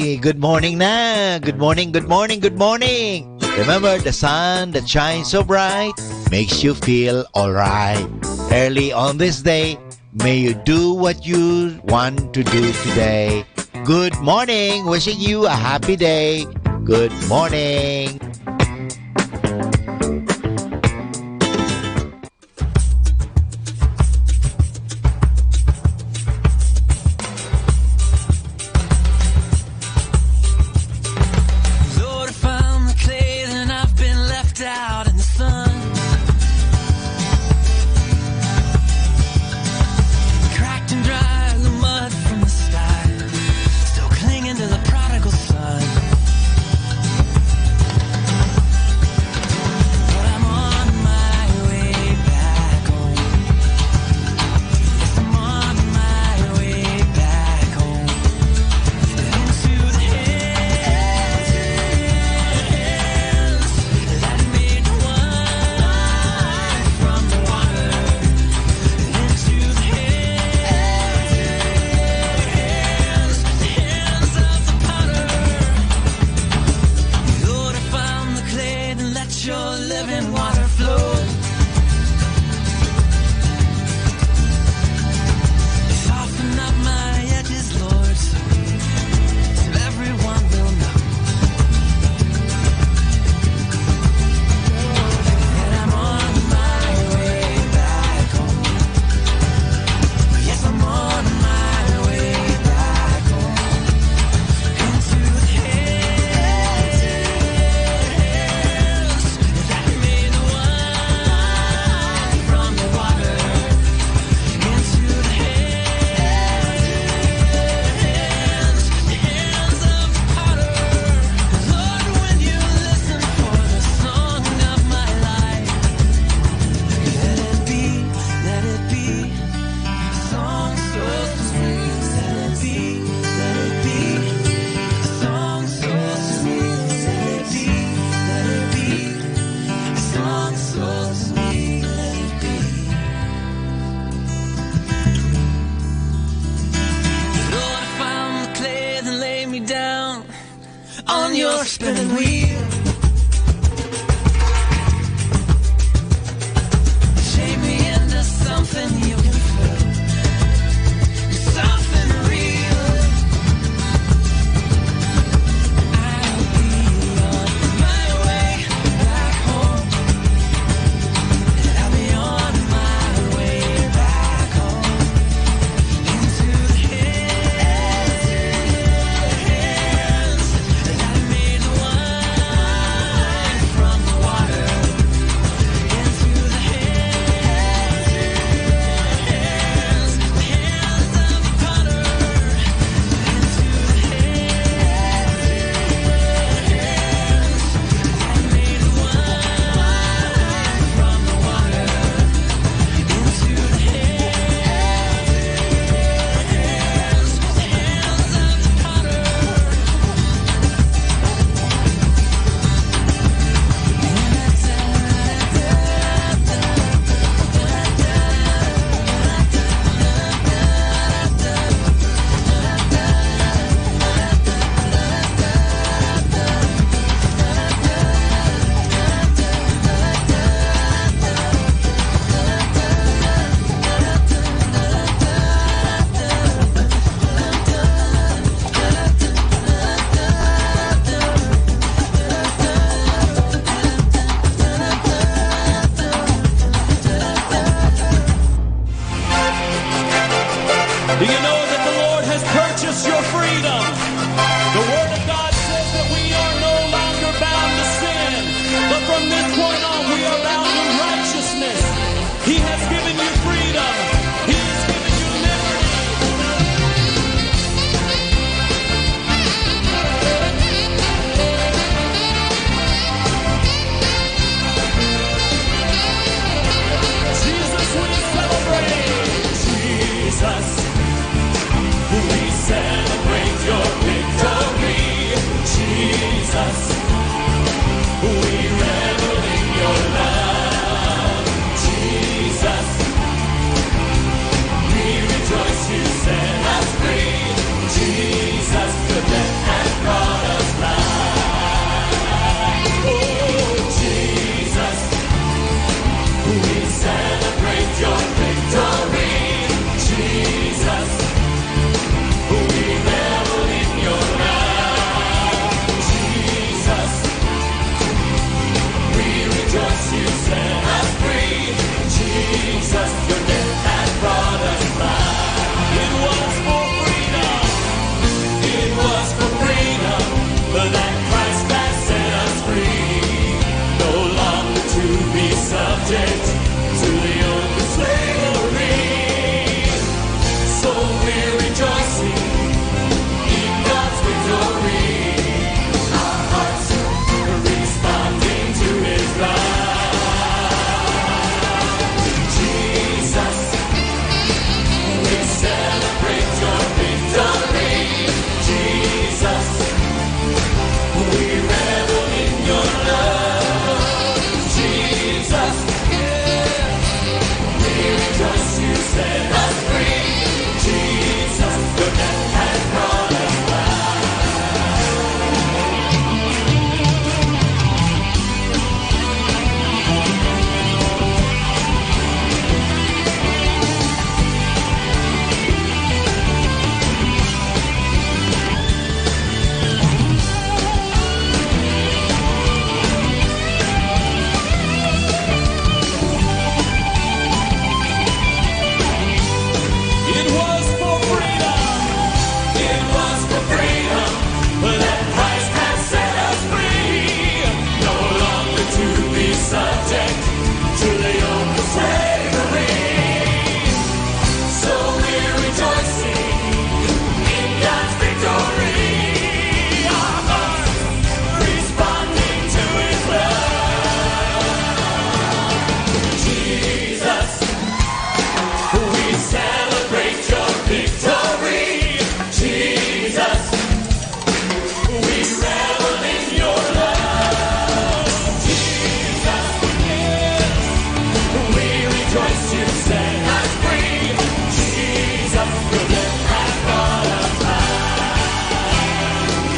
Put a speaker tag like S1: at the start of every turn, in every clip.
S1: Hey, good morning na. Good morning, good morning, good morning. Remember the sun that shines so bright makes you feel alright. Early on this day, may you do what you want to do today. Good morning. Wishing you a happy day. Good morning.
S2: Out in the sun, cracked and dry, the mud from the sky, still clinging to the prodigal son. But I'm on my way back home. Yes, I'm on my way back home. Into the hands that made the wine from the water. Into the hands of the potter. Lord, if I'm the clay, then let your living water flow. Soften up my edges, Lord, so everyone will know that I'm on my way back home. Yes, I'm on my way back home. Into the hands that made the wine from the water. Into the hands of the potter. Lord, when you listen for the song of my life, let it be, let it be a song so sweet. Let it be, let it be a song so sweet. Let it be, let it be a song so sweet. Let it be. Lord, if I'm the clay, then lay me down on your spinning wheel. Shape me into something you can feel, something real. I'll be on my way back home. I'll be on my way back home. Into the hands that made the wine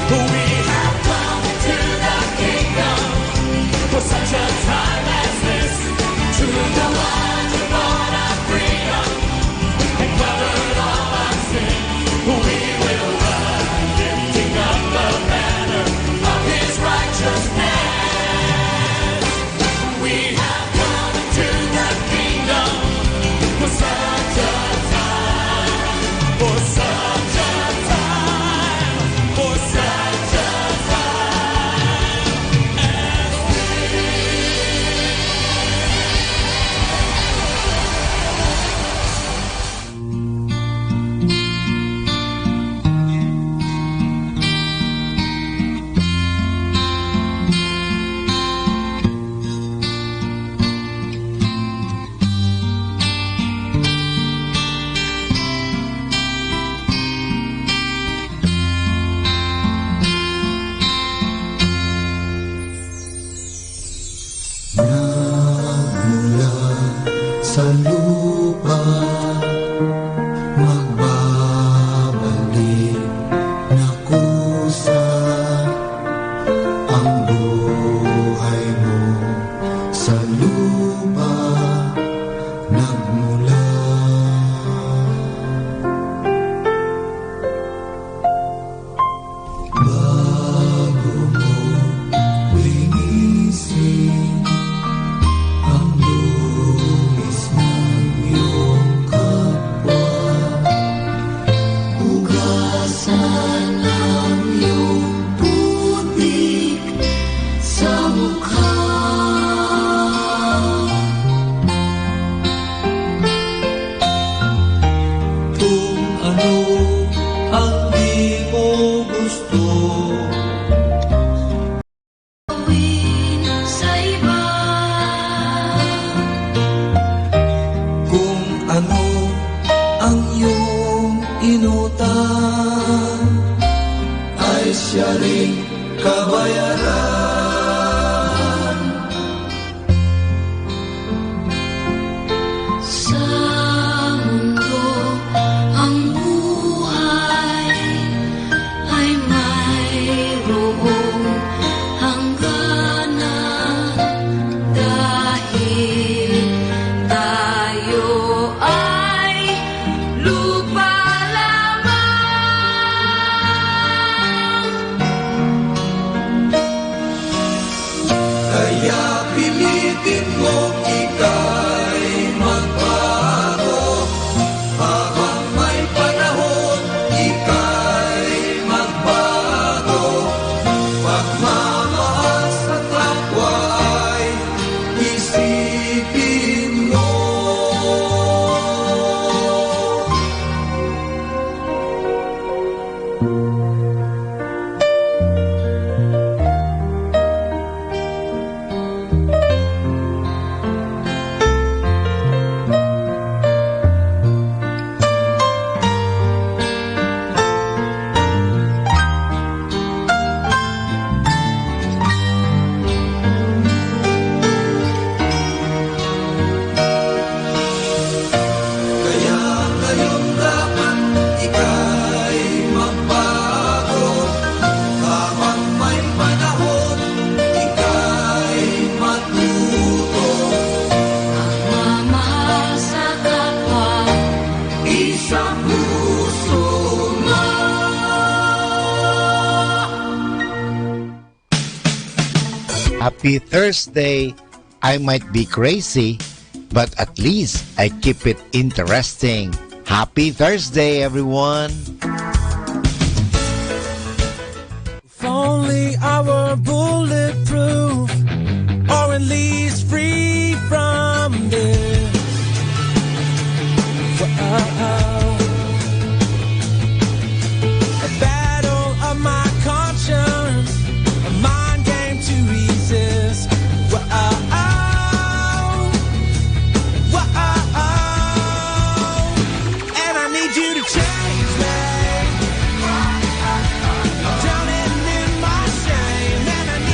S2: We have come into the kingdom for such a time as this. To the one who bought our freedom and covered all our sin. We will run, lifting up the banner of His righteousness. We have come into the kingdom for such a time, for such a time, for such a time as
S3: Nagmula sa lupa, magbabalik na kusa ang buhay mo sa lupa. Nagmula bago mo linisin ang lumis ng iyong kapwa. Hugasan ang iyong putik sa mukha. Kung ano ang di mo gusto gawin sa iba, kung ano ang iyong inutang, ay siya rin kabayaran. Sa mundo ang buhay ay mayroong hangganan, dahil tayo ay lupa lamang. Kaya pilitin mong ika'y magbago, habang may panahon ika'y magbago. Pagmamahal sa kapwa ay isipin mo. Kaya ngayon dapat ika'y magbago, habang may panahon ika'y matuto. Magmamahal sa kapwa, isang puso mo.
S1: Happy Thursday. I might be crazy, but at least I keep it interesting. Happy Thursday, everyone.
S2: If only I were bulletproof, or at least free from this. A battle of my conscience, a mind game to resist. And I need you to change me. I'm drowning in my shame, and I need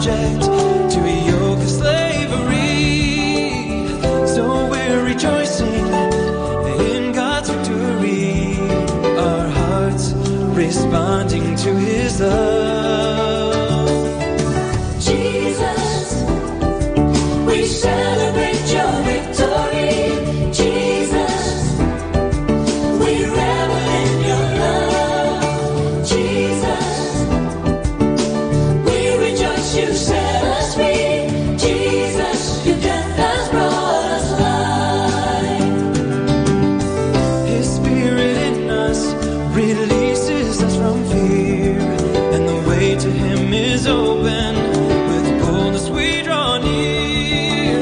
S2: subject to a yoke of slavery. So we're rejoicing in God's victory, our hearts responding to His love.
S3: Jesus, we celebrate your victory. Jesus, we revel in your love. Jesus, we rejoice you set us free. Jesus, your death has brought us life.
S2: His Spirit in us releases us from fear, and the way to Him is open. With boldness we draw near,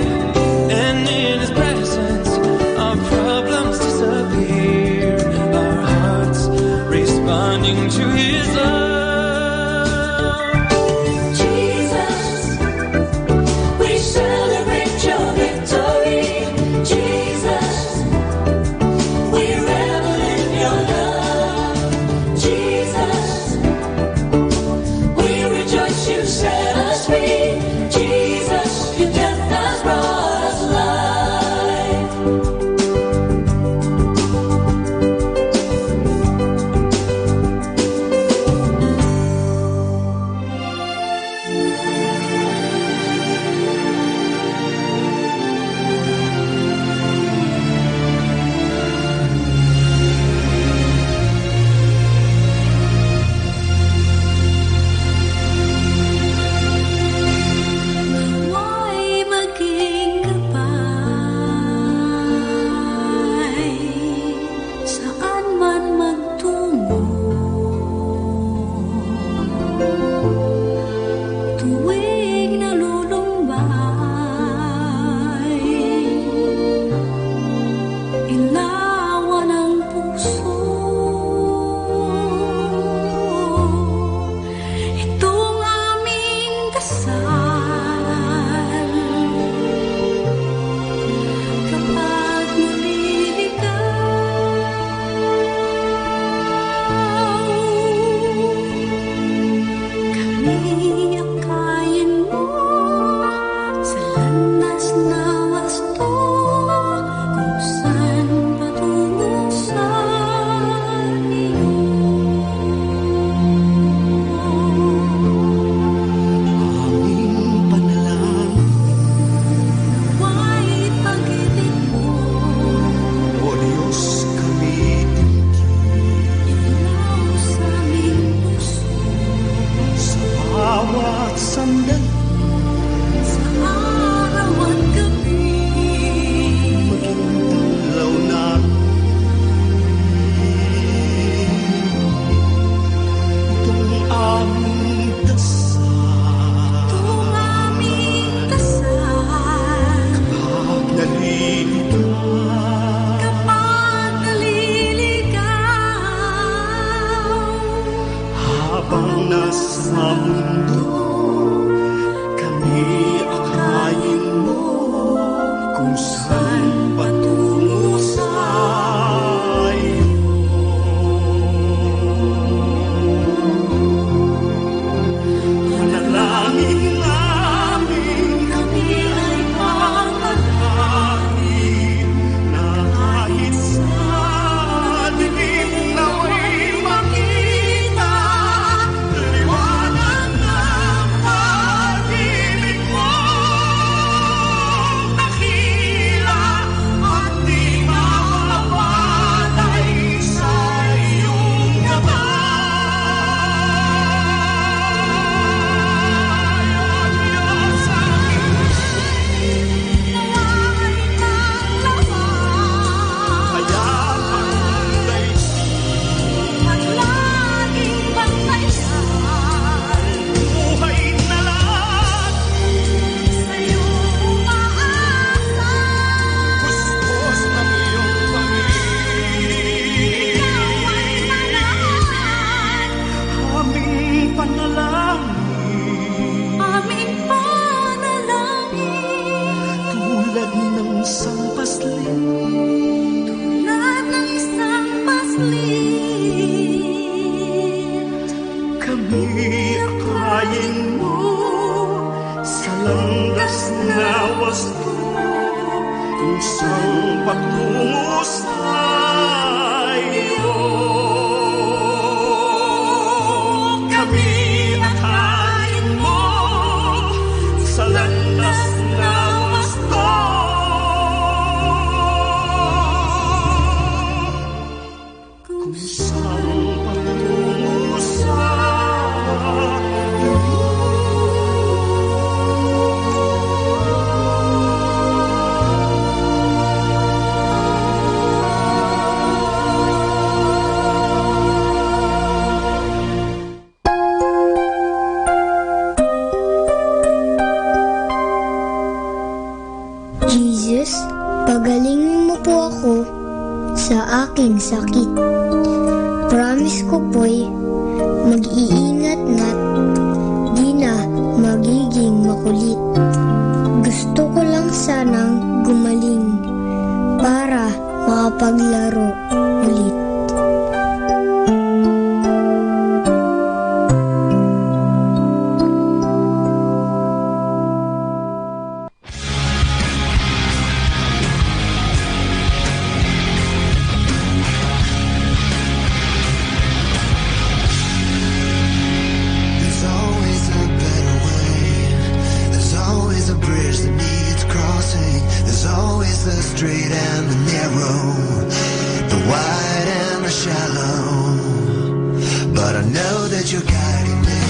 S2: and in His presence our problems disappear, our hearts responding to His love.
S3: Jesus, we celebrate your victory. Jesus, we revel in your love. Jesus, we rejoice you set us free. Jesus, your death has brought us life. Nawa'y maging gabay saan man magtungo, tuwing nalulumbay, ilawan ang puso. Itong aming dasal kapag naliligaw, kami akayin mo sa landas na wasto, kung saan patungo sa iyo.
S2: Aming panalangin,
S3: Nawa'y pag-ibig mo
S2: O Diyos, kami
S3: ilaw sa aming puso,
S2: sa bawat sandali,
S3: sa araw at gabi.
S2: tanglaw na itong aming dasal.
S3: Itong aming dasal
S2: Pag naliligaw,
S3: kapag naliligaw,
S2: habang nasa mundo, kami akayin mo kung saan patungo sa iyo. Panalangin namin,
S3: kami ay
S2: panalangin na kahit sa dilim nawa'y makita liwanag ng pag-ibig mo. Dakila at di mapapalay sa iyong gabay. O Diyos aking
S3: nawa'y maglawan
S2: kaya ang daigdig
S3: at laging bantayan,
S2: buhay na lahat.
S3: sa iyong umaasa.
S2: Puspos ng iyong pag-ibig,
S3: Ikaw ay manahan,
S2: aming panalangin,
S3: aming panalangin.
S2: tulad ng sampasling,
S3: Tulad ng isang paslit,
S2: kami akayin mo
S4: landas na wasto, isang patungo sa iyo. Kami akayin mo sa landas na wasto. Kung saan patungo sa iyo.
S5: Jesus, pagalingin mo po ako sa aking sakit. Promise ko po'y mag-iingat na't di na magiging makulit. Gusto ko lang sanang gumaling para makapaglaro ulit.
S2: There's always a better way. There's always a bridge that needs crossing. There's always the straight and the narrow, the wide and the shallow. But I know that you're guiding me,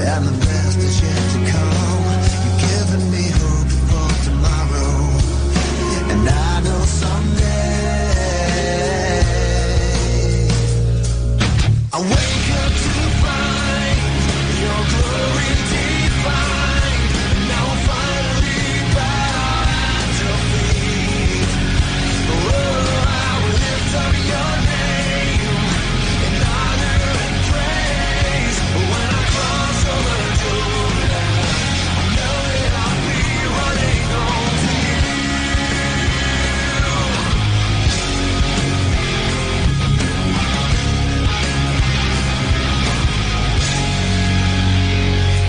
S2: and the best is yet to come. You've given me hope for tomorrow, and I know someday I'll wake up to find your glory divine. Now I'm finally bow at your feet. Oh, I will lift up your name in honor and praise. When I cross over Jordan, I know that I'll be running home to you.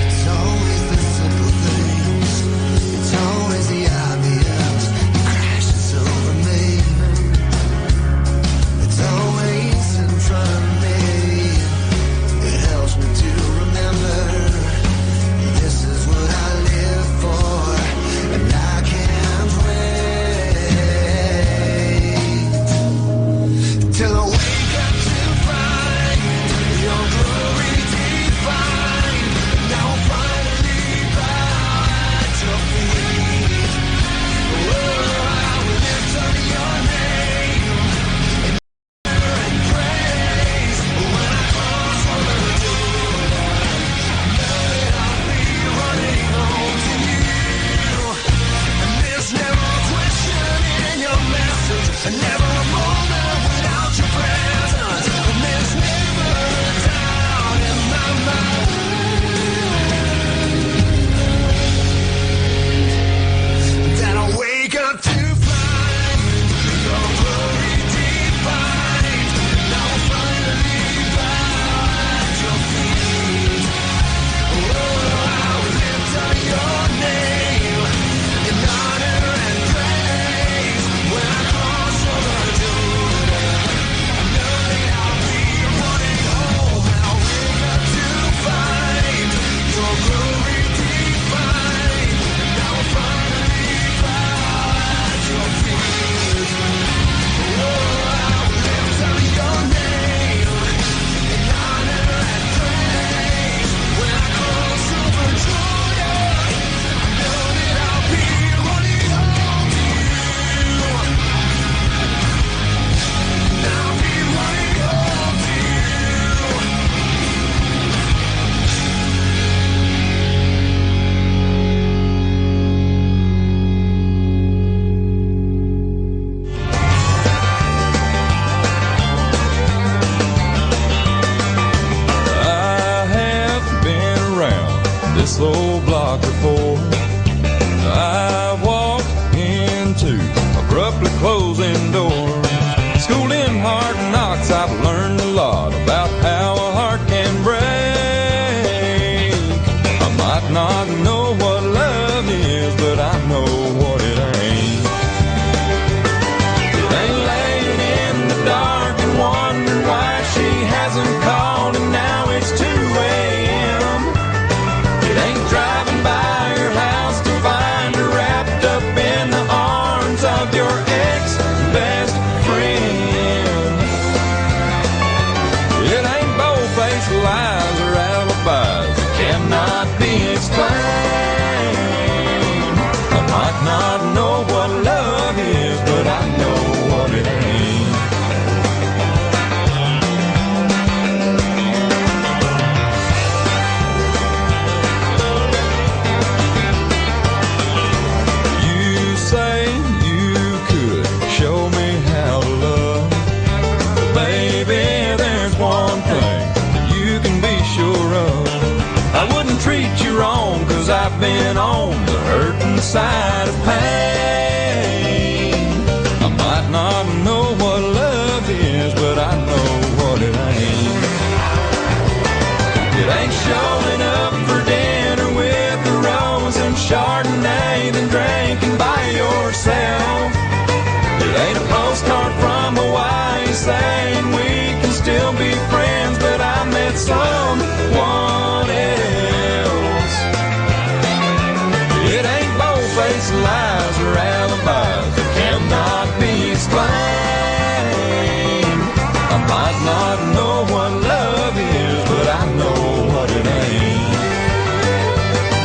S2: It's always the simple things. It's always the obvious that crashes over me. It's always in front of me. It helps me to remember this is what I live for, and I can't wait till I wake up to find your glory divine. Now I'm finally bow at your feet. Oh, I will lift up your name in honor and praise. When I cross over Jordan, I know that I'll be running home to you. And there's never a question in your message, and never a moment without your presence. And there's never a doubt in my mind that I'll wake up to find your glory divine. Now I'm finally bow at your feet. Oh, I will lift up your name in honor and praise. When I cross over Jordan, I know that I'll be running home. I'll wake up to find your glory divine. Now I'm finally bow at your feet. Oh, I will lift up your name in honor and praise. When I cross over Jordan, I know that I'll be running home to you. And I'll be running home to you.
S6: I have been around this old block before. I walked into abruptly closing doors. Schooled in hard knocks, I've learned a lot about how a heart can break. I might not know explained. I might not know what love is, but I know what it ain't. You say you could show me how to love. Baby, there's one thing that you can be sure of. I wouldn't treat you wrong, 'cause I've been on the hurting side of pain. I might not know what love is, but I know what it ain't. It ain't showing up for dinner with a rose and Chardonnay, then drinking by yourself. It ain't a postcard from Hawaii saying we can still be friends, but I met someone else. It ain't bold-faced lies or alibis that cannot be explained. I might not know what love is, but I know what it ain't.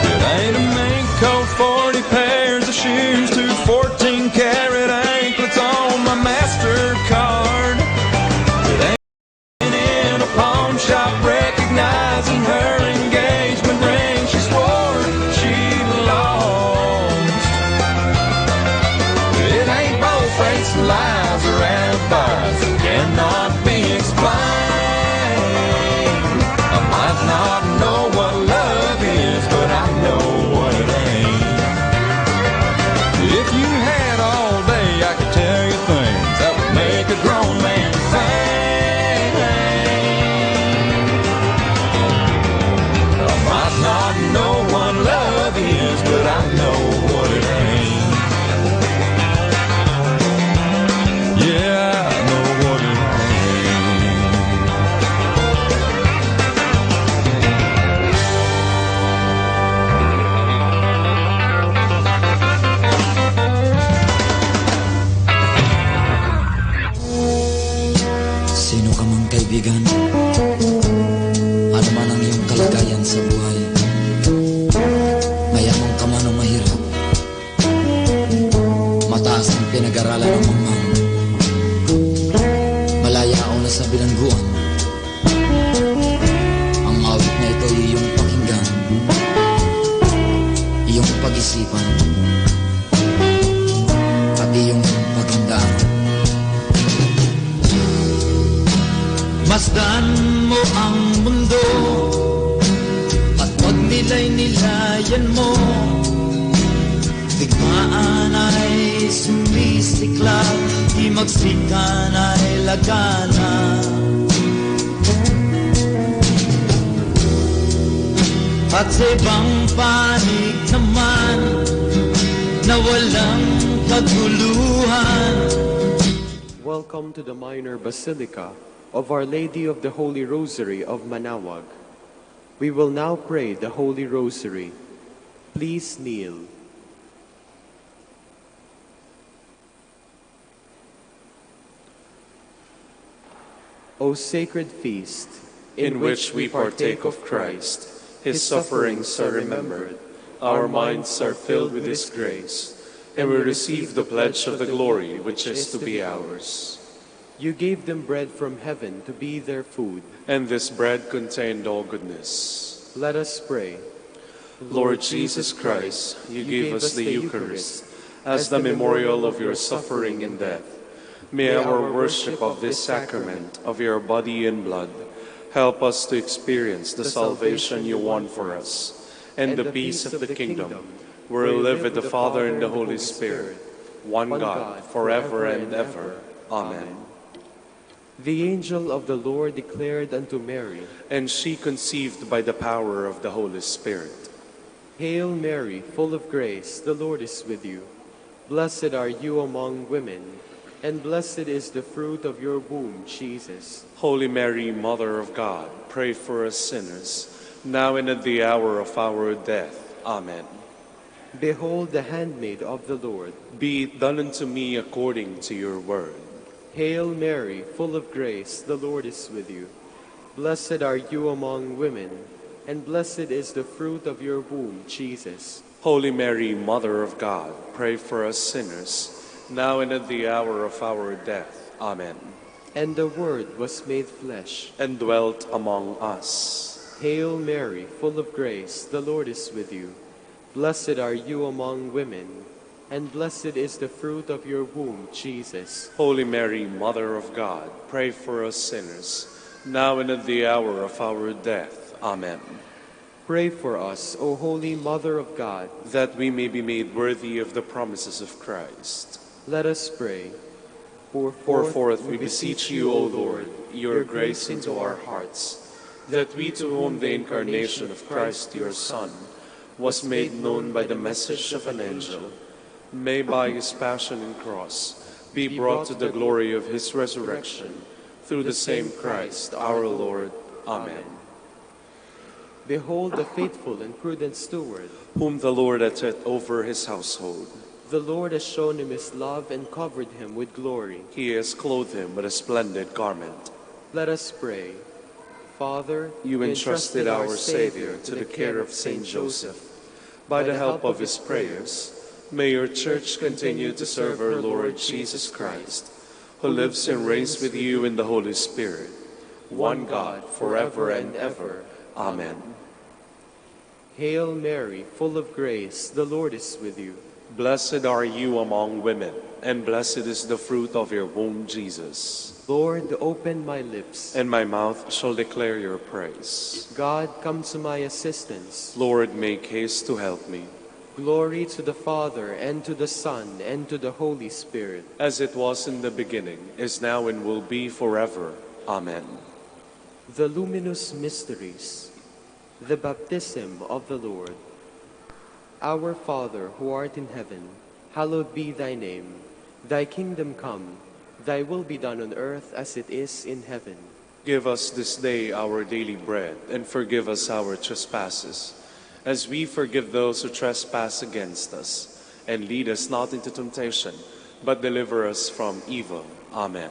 S6: It ain't a mink coat, 40 pairs of shoes, 2 14-karat anklets on my MasterCard. It ain't in a pawn shop recognizing her engagement ring she swore she lost. It ain't bold-faced lies or alibis that cannot be explained. I might not know what love is, but I know what it ain't. If you had all day, I could tell you things that would make a grown man think. I might not know what love is, but I know what it ain't. Yeah, I know what it ain't.
S7: Sino ka mang kaibigan, ano man ang iyong kalagayan sa buhay, mayaman ka man o mahirap, mataas ang pinag-aralan ng mamang, malaya o nasa bilangguan, ang awit na ito ay iyong pakinggan, iyong pag-isipan, at iyong paghandaan. Masdan mo ang mundo at pagnilay-nilayan mo. Digmaan ay sumisiklab, di magsikan ay lagana. At sa ibang panig naman na walang kaguluhan.
S8: Welcome to the Minor Basilica of Our Lady of the Holy Rosary of Manaoag. We will now pray the Holy Rosary. Please kneel. O sacred feast,
S9: in which we partake of Christ, His sufferings are remembered, our minds are filled with His grace, and we receive the pledge of the glory which is to be ours.
S8: you gave them bread from heaven to be their food.
S9: And this bread contained all goodness.
S8: Let us pray.
S9: Lord Jesus Christ, you gave us the Eucharist as the memorial of your suffering and death. May our worship of this sacrament of your body and blood help us to experience the salvation you won for us and the peace of the kingdom, where we live with the Father and the Holy Spirit, one God, forever and ever. Amen.
S8: The angel of the Lord declared unto Mary,
S9: And she conceived by the power of the Holy Spirit.
S8: Hail Mary, full of grace, the Lord is with you. Blessed are you among women, and blessed is the fruit of your womb, Jesus.
S9: Holy Mary, Mother of God, pray for us sinners, now and at the hour of our death. Amen.
S8: Behold the handmaid of the Lord.
S9: Be it done unto me according to your word.
S8: Hail Mary, full of grace, the Lord is with you. Blessed are you among women, and blessed is the fruit of your womb, Jesus.
S9: Holy Mary, Mother of God, pray for us sinners, now and at the hour of our death. Amen.
S8: And the Word was made flesh,
S9: And dwelt among us.
S8: Hail Mary, full of grace, the Lord is with you. Blessed are you among women, and blessed is the fruit of your womb, Jesus.
S9: Holy Mary, Mother of God, pray for us sinners, now and at the hour of our death. Amen.
S8: Pray for us, O Holy Mother of God.
S9: That we may be made worthy of the promises of Christ.
S8: Let us pray. Pour
S9: Forth, we beseech you, O Lord, your grace into our hearts, that we to whom the incarnation of Christ your Son was made known by the message of an angel, may by his passion and cross be brought to the glory of his resurrection, through the same Christ our Lord. Amen.
S8: Behold the faithful and prudent steward.
S9: Whom the Lord hath set over his household.
S8: The Lord has shown him his love and covered him with glory.
S9: He has clothed him with a splendid garment.
S8: Let us pray. Father,
S9: You entrusted our Savior to the care of Saint Joseph. By the help of his prayers, may your church continue to serve our Lord Jesus Christ, who lives and reigns with you in the Holy Spirit, one God, forever and ever. Amen.
S8: Hail Mary, full of grace, the Lord is with you.
S9: Blessed are you among women, and blessed is the fruit of your womb, Jesus.
S8: Lord, open my lips,
S9: And my mouth shall declare your praise.
S8: God, come to my assistance.
S9: Lord, make haste to help me.
S8: Glory to the Father, and to the Son, and to the Holy Spirit.
S9: As it was in the beginning, is now, and will be forever. Amen.
S8: The luminous mysteries, the baptism of the Lord. Our Father, who art in heaven, hallowed be thy name. Thy kingdom come, thy will be done on earth as it is in heaven.
S9: Give us this day our daily bread, and forgive us our trespasses, as we forgive those who trespass against us. And lead us not into temptation, but deliver us from evil. Amen.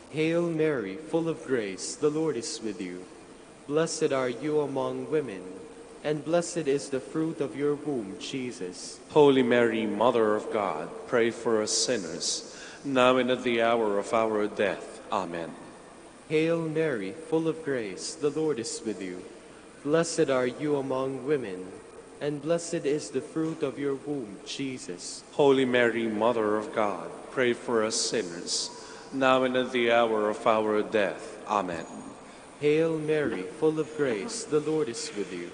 S8: Hail Mary, full of grace, the Lord is with you. Blessed are you among women, and blessed is the fruit of your womb, Jesus.
S9: Holy Mary, Mother of God, pray for us sinners, now and at the hour of our death. Amen.
S8: Hail Mary, full of grace, the Lord is with you. Blessed are you among women, and blessed is the fruit of your womb, Jesus.
S9: Holy Mary, Mother of God, pray for us sinners, now and at the hour of our death. Amen.
S8: Hail Mary, full of grace, the Lord is with you.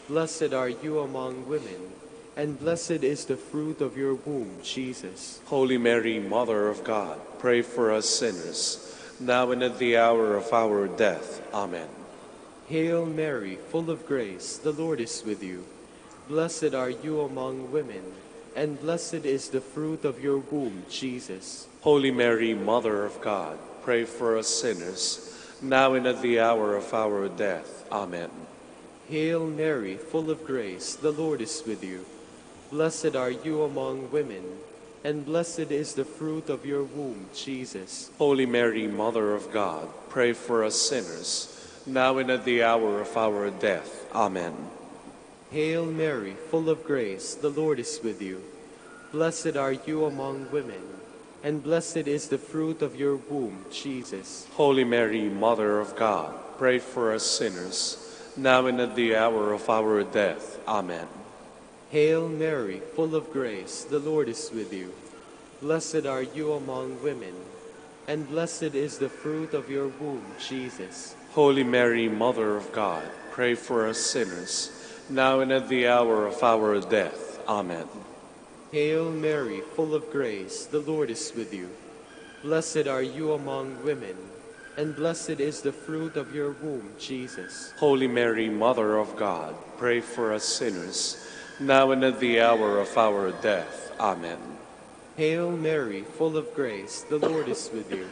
S8: Blessed are you among women, and blessed is the fruit of your womb, Jesus.
S9: Holy Mary, Mother of God, pray for us sinners, now and at the hour of our death. Amen.
S8: Hail Mary, full of grace, the Lord is with you. Blessed are you among women, and blessed is the fruit of your womb, Jesus.
S9: Holy Mary, Mother of God, pray for us sinners, now and at the hour of our death. Amen.
S8: Hail Mary, full of grace, the Lord is with you. Blessed are you among women, and blessed is the fruit of your womb, Jesus.
S9: Holy Mary, Mother of God, pray for us sinners, now and at the hour of our death. Amen.
S8: Hail Mary, full of grace, the Lord is with you. Blessed are you among women, and blessed is the fruit of your womb, Jesus.
S9: Holy Mary, Mother of God, pray for us sinners, now and at the hour of our death. Amen.
S8: Hail Mary, full of grace, the Lord is with you. Blessed are you among women, and blessed is the fruit of your womb, Jesus.
S9: Holy Mary, Mother of God, pray for us sinners, now and at the hour of our death. Amen.
S8: Hail Mary, full of grace, the Lord is with you. Blessed are you among women, and blessed is the fruit of your womb, Jesus.
S9: Holy Mary, Mother of God, pray for us sinners, now and at the hour of our death. Amen.
S8: Hail Mary, full of grace, the Lord is with you.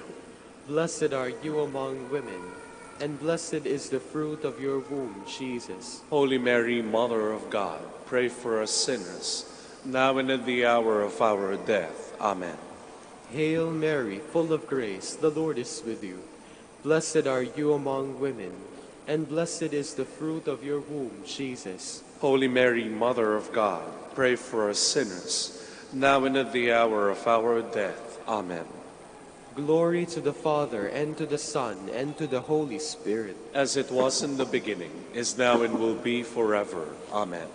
S8: Blessed are you among women, and blessed is the fruit of your womb, Jesus.
S9: Holy Mary, Mother of God, pray for us sinners, now and at the hour of our death. Amen.
S8: Hail Mary, full of grace, the Lord is with you. Blessed are you among women, and blessed is the fruit of your womb, Jesus.
S9: Holy Mary, Mother of God, pray for us sinners, now and at the hour of our death. Amen.
S8: Glory to the Father, and to the Son, and to the Holy Spirit.
S9: As it was in the beginning, is now, and will be forever. Amen.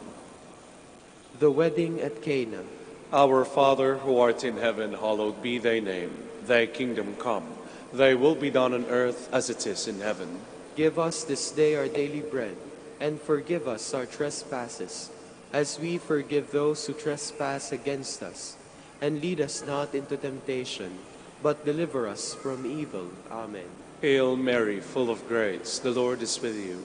S8: The wedding at Cana.
S9: Our Father, who art in heaven, hallowed be thy name. Thy kingdom come. Thy will be done on earth as it is in heaven.
S8: Give us this day our daily bread, and forgive us our trespasses, as we forgive those who trespass against us. And lead us not into temptation, but deliver us from evil. Amen.
S9: Hail Mary, full of grace, the Lord is with you.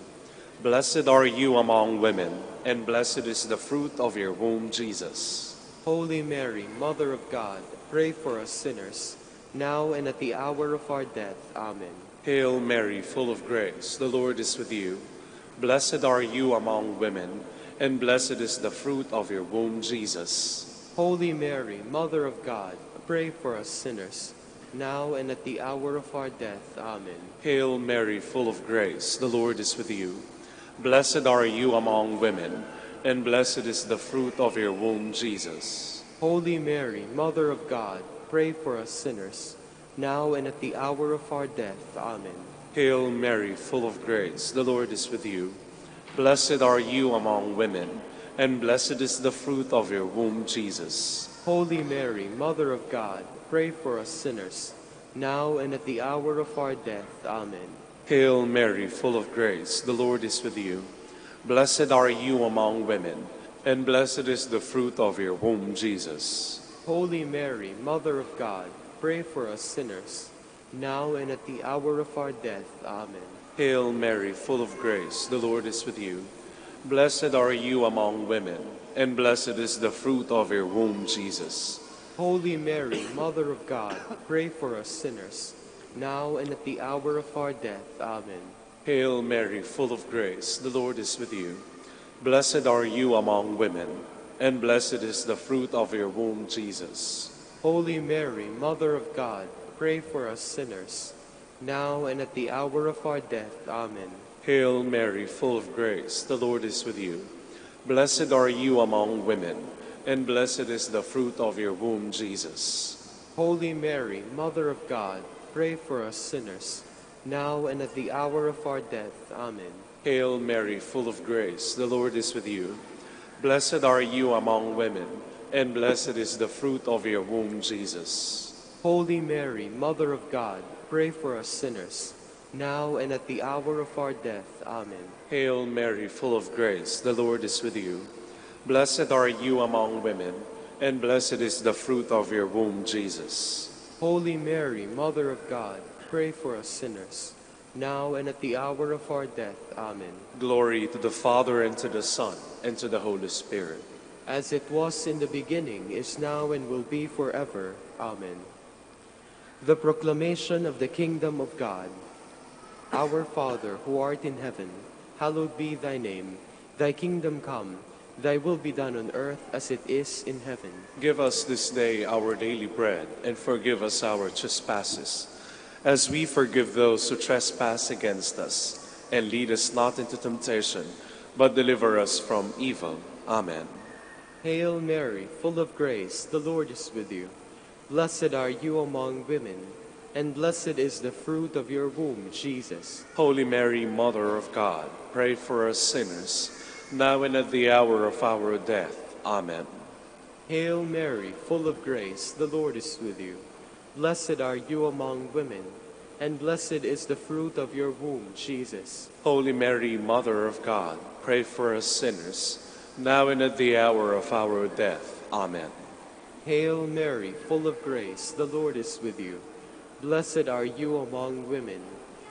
S9: Blessed are you among women, and blessed is the fruit of your womb, Jesus.
S8: Holy Mary, Mother of God, pray for us sinners, now and at the hour of our death. Amen.
S9: Hail Mary, full of grace, the Lord is with you. Blessed are you among women, and blessed is the fruit of your womb, Jesus.
S8: Holy Mary, Mother of God, pray for us sinners, now and at the hour of our death. Amen.
S9: Hail Mary, full of grace, the Lord is with you. Blessed are you among women, and blessed is the fruit of your womb, Jesus.
S8: Holy Mary, Mother of God, pray for us sinners, now and at the hour of our death. Amen.
S9: Hail Mary, full of grace, the Lord is with you. Blessed are you among women, and blessed is the fruit of your womb, Jesus.
S8: Holy Mary, Mother of God, pray for us sinners, now and at the hour of our death. Amen.
S9: Hail Mary, full of grace, the Lord is with you. Blessed are you among women, and blessed is the fruit of your womb, Jesus.
S8: Holy Mary, Mother of God, pray for us sinners, now and at the hour of our death. Amen.
S9: Hail Mary, full of grace, the Lord is with you. Blessed are you among women, and blessed is the fruit of your womb, Jesus.
S8: Holy Mary, Mother of God, pray for us sinners, now and at the hour of our death. Amen.
S9: Hail Mary, full of grace, the Lord is with you. Blessed are you among women, and blessed is the fruit of your womb, Jesus.
S8: Holy Mary, Mother of God, pray for us sinners, now and at the hour of our death. Amen.
S9: Hail Mary, full of grace, the Lord is with you. Blessed are you among women, and blessed is the fruit of your womb, Jesus.
S8: Holy Mary, Mother of God, pray for us sinners, now and at the hour of our death. Amen.
S9: Hail Mary, full of grace, the Lord is with you. Blessed are you among women, and blessed is the fruit of your womb, Jesus.
S8: Holy Mary, Mother of God, pray for us sinners, now and at the hour of our death. Amen.
S9: Hail Mary, full of grace, the Lord is with you. Blessed are you among women, and blessed is the fruit of your womb, Jesus.
S8: Holy Mary, Mother of God, pray for us sinners, now and at the hour of our death. Amen.
S9: Glory to the Father, and to the Son, and to the Holy Spirit.
S8: As it was in the beginning, is now, and will be forever. Amen. The proclamation of the kingdom of God. Our Father, who art in heaven, hallowed be thy name. Thy kingdom come, thy will be done on earth as it is in heaven.
S9: Give us this day our daily bread, and forgive us our trespasses, as we forgive those who trespass against us. And lead us not into temptation, but deliver us from evil. Amen.
S8: Hail Mary, full of grace, the Lord is with you. Blessed are you among women, and blessed is the fruit of your womb, Jesus.
S9: Holy Mary, Mother of God, pray for us sinners, now and at the hour of our death. Amen.
S8: Hail Mary, full of grace, the Lord is with you. Blessed are you among women, and blessed is the fruit of your womb, Jesus.
S9: Holy Mary, Mother of God, pray for us sinners, now and at the hour of our death. Amen.
S8: Hail Mary, full of grace, the Lord is with you. Blessed are you among women,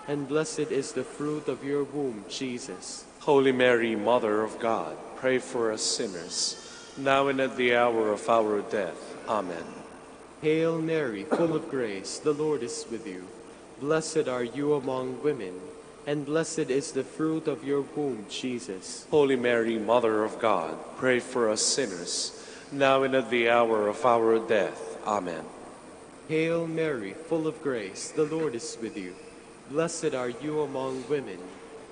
S8: and blessed is the fruit of your womb, Jesus.
S9: Holy Mary, Mother of God, pray for us sinners, now and at the hour of our death. Amen.
S8: Hail Mary, full of grace, the Lord is with you. Blessed are you among women, and blessed is the fruit of your womb, Jesus.
S9: Holy Mary, Mother of God, pray for us sinners, now and at the hour of our death. Amen.
S8: Hail Mary, full of grace, the Lord is with you. Blessed are you among women,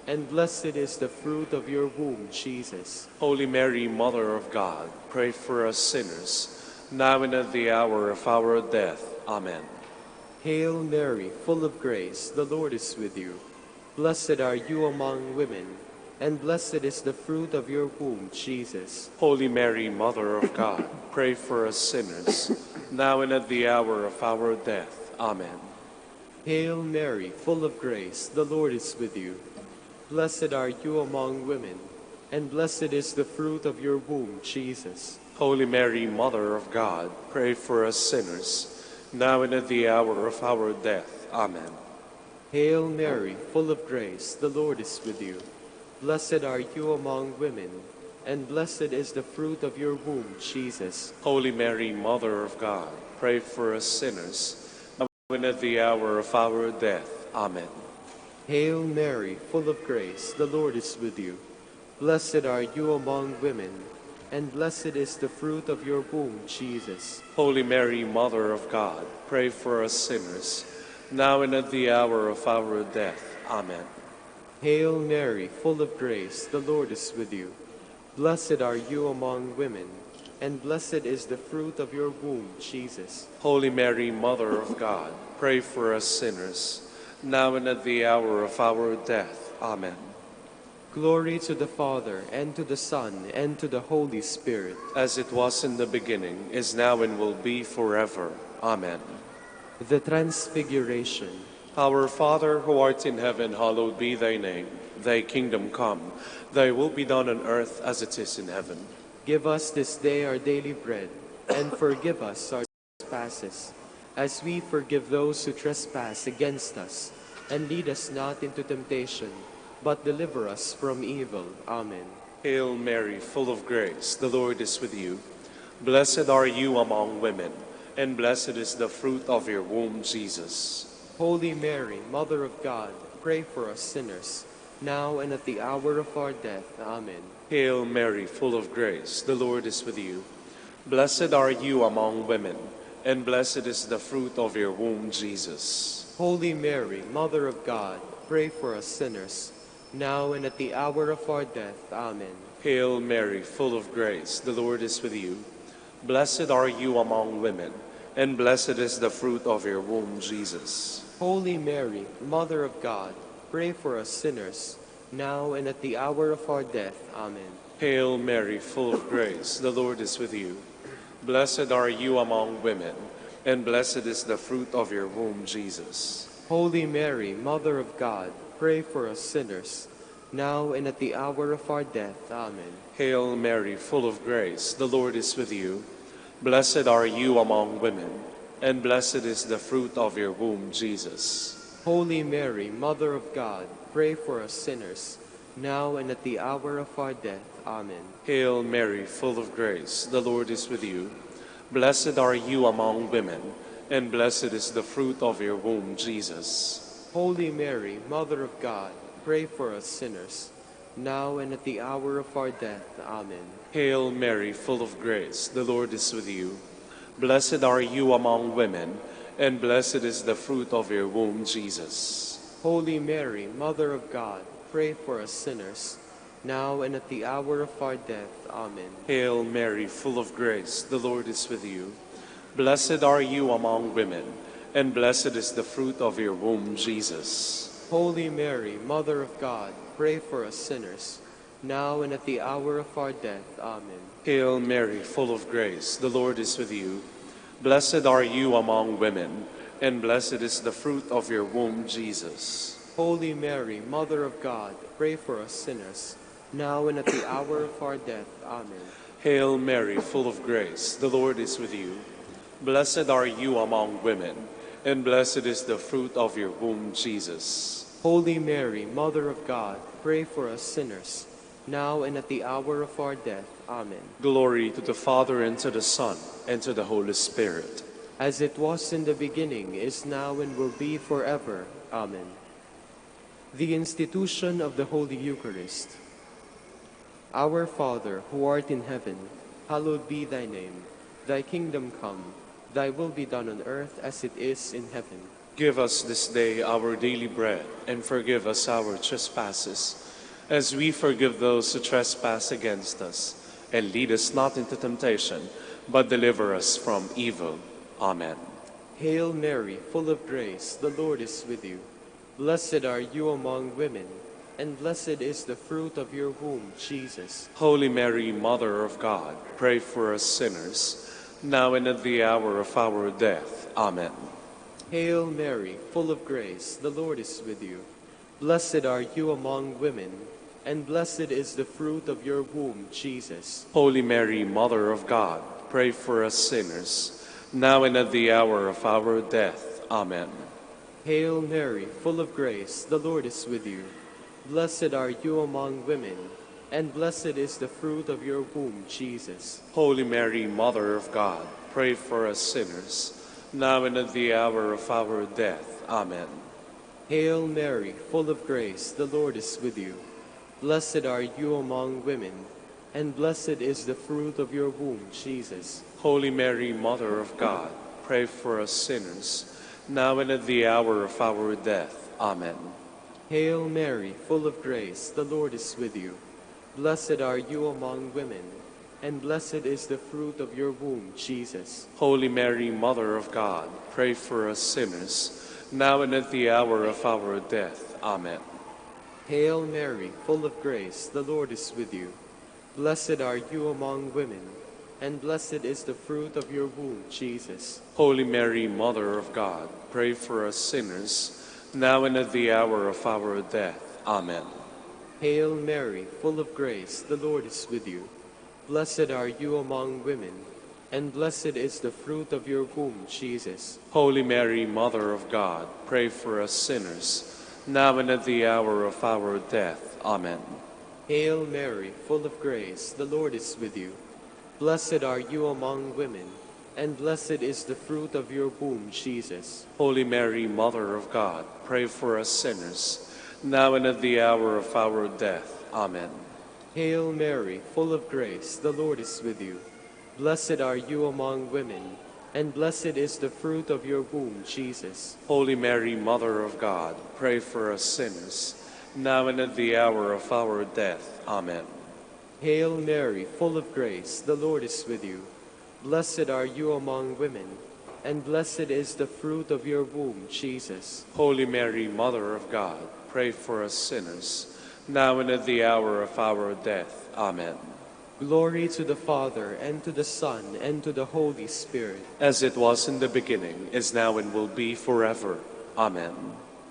S8: and blessed is the fruit of your womb, Jesus.
S9: Holy Mary, Mother of God, pray for us sinners, now and at the hour of our death. Amen.
S8: Hail Mary, full of grace, the Lord is with you. Blessed are you among women, and blessed is the fruit of your womb, Jesus.
S9: Holy Mary, Mother of God, pray for us sinners, now and at the hour of our death. Amen.
S8: Hail Mary, full of grace, the Lord is with you. Blessed are you among women, and blessed is the fruit of your womb, Jesus.
S9: Holy Mary, Mother of God, pray for us sinners, now and at the hour of our death. Amen.
S8: Hail Mary, full of grace, the Lord is with you. Blessed are you among women, and blessed is the fruit of your womb, Jesus.
S9: Holy Mary, Mother of God, pray for us sinners, now and at the hour of our death. Amen.
S8: Hail Mary, full of grace, the Lord is with you. Blessed are you among women, and blessed is the fruit of your womb, Jesus.
S9: Holy Mary, Mother of God, pray for us sinners, now and at the hour of our death. Amen.
S8: Hail Mary, full of grace, the Lord is with you. Blessed are you among women, and blessed is the fruit of your womb, Jesus.
S9: Holy Mary, Mother of God, pray for us sinners, now and at the hour of our death. Amen.
S8: Glory to the Father, and to the Son, and to the Holy Spirit.
S9: As it was in the beginning, is now, and will be forever. Amen.
S8: The Transfiguration.
S9: Our Father, who art in heaven, hallowed be thy name. Thy kingdom come, thy will be done on earth as it is in heaven.
S8: Give us this day our daily bread, and forgive us our trespasses, as we forgive those who trespass against us. And lead us not into temptation, but deliver us from evil. Amen.
S9: Hail Mary, full of grace, the Lord is with you. Blessed are you among women, and blessed is the fruit of your womb, Jesus.
S8: Holy Mary, Mother of God, pray for us sinners, now and at the hour of our death. Amen.
S9: Hail Mary, full of grace, the Lord is with you. Blessed are you among women, and blessed is the fruit of your womb, Jesus.
S8: Holy Mary, Mother of God, pray for us sinners, now and at the hour of our death. Amen.
S9: Hail Mary, full of grace, the Lord is with you. Blessed are you among women, and blessed is the fruit of your womb, Jesus.
S8: Holy Mary, Mother of God, pray for us sinners, now and at the hour of our death. Amen.
S9: Hail Mary, full of grace, the Lord is with you. Blessed are you among women, and blessed is the fruit of your womb, Jesus.
S8: Holy Mary, Mother of God, pray for us sinners, now and at the hour of our death. Amen.
S9: Hail Mary, full of grace, the Lord is with you. Blessed are you among women, and blessed is the fruit of your womb, Jesus.
S8: Holy Mary, Mother of God, pray for us sinners, now and at the hour of our death. Amen.
S9: Hail Mary, full of grace, the Lord is with you. Blessed are you among women, and blessed is the fruit of your womb, Jesus.
S8: Holy Mary, Mother of God, pray for us sinners, now and at the hour of our death. Amen.
S9: Hail Mary, full of grace, the Lord is with you. Blessed are you among women, and blessed is the fruit of your womb, Jesus.
S8: Holy Mary, Mother of God, pray for us sinners, now and at the hour of our death. Amen.
S9: Hail Mary, full of grace, the Lord is with you. Blessed are you among women, and blessed is the fruit of your womb, Jesus.
S8: Holy Mary, Mother of God, pray for us sinners, now and at the hour of our death. Amen.
S9: Hail Mary, full of grace, the Lord is with you. Blessed are you among women, and blessed is the fruit of your womb, Jesus.
S8: Holy Mary, Mother of God, pray for us sinners, now and at the hour of our death. Amen.
S9: Hail Mary, full of grace, the Lord is with you. Blessed are you among women, and blessed is the fruit of your womb, Jesus.
S8: Holy Mary, Mother of God, pray for us sinners, now and at the hour of our death. Amen.
S9: Glory to the Father, and to the Son, and to the Holy Spirit.
S8: As it was in the beginning, is now, and will be forever. Amen. The institution of the Holy Eucharist. Our Father, who art in heaven, hallowed be thy name. Thy kingdom come, thy will be done on earth as it is in heaven.
S9: Give us this day our daily bread, and forgive us our trespasses, as we forgive those who trespass against us. And lead us not into temptation, but deliver us from evil. Amen.
S8: Hail Mary, full of grace, the Lord is with you. Blessed are you among women, and blessed is the fruit of your womb, Jesus.
S9: Holy Mary, Mother of God, pray for us sinners, now and at the hour of our death. Amen.
S8: Hail Mary, full of grace, the Lord is with you. Blessed are you among women, and blessed is the fruit of your womb, Jesus.
S9: Holy Mary, Mother of God, pray for us sinners, now and at the hour of our death. Amen.
S8: Hail Mary, full of grace, the Lord is with you. Blessed are you among women, and blessed is the fruit of your womb, Jesus.
S9: Holy Mary, Mother of God, pray for us sinners, now and at the hour of our death. Amen.
S8: Hail Mary, full of grace, the Lord is with you. Blessed are you among women, and blessed is the fruit of your womb, Jesus.
S9: Holy Mary, Mother of God, pray for us sinners, now and at the hour of our death. Amen.
S8: Hail Mary, full of grace, the Lord is with you. Blessed are you among women, and blessed is the fruit of your womb, Jesus.
S9: Holy Mary, Mother of God, pray for us sinners, now and at the hour of our death. Amen.
S8: Hail Mary, full of grace, the Lord is with you. Blessed are you among women, and blessed is the fruit of your womb, Jesus.
S9: Holy Mary, Mother of God, pray for us sinners, now and at the hour of our death. Amen.
S8: Hail Mary, full of grace, the Lord is with you. Blessed are you among women, and blessed is the fruit of your womb, Jesus.
S9: Holy Mary, Mother of God, pray for us sinners, now and at the hour of our death. Amen.
S8: Hail Mary, full of grace, the Lord is with you. Blessed are you among women, and blessed is the fruit of your womb, Jesus.
S9: Holy Mary, Mother of God, pray for us sinners, now and at the hour of our death. Amen.
S8: Hail Mary, full of grace, the Lord is with you. Blessed are you among women, and blessed is the fruit of your womb, Jesus.
S9: Holy Mary, Mother of God, pray for us sinners, now and at the hour of our death. Amen.
S8: Hail Mary, full of grace, the Lord is with you. Blessed are you among women, and blessed is the fruit of your womb, Jesus.
S9: Holy Mary, Mother of God, pray for us sinners, now and at the hour of our death. Amen.
S8: Glory to the Father, and to the Son, and to the Holy Spirit.
S9: As it was in the beginning, is now, and will be forever. Amen.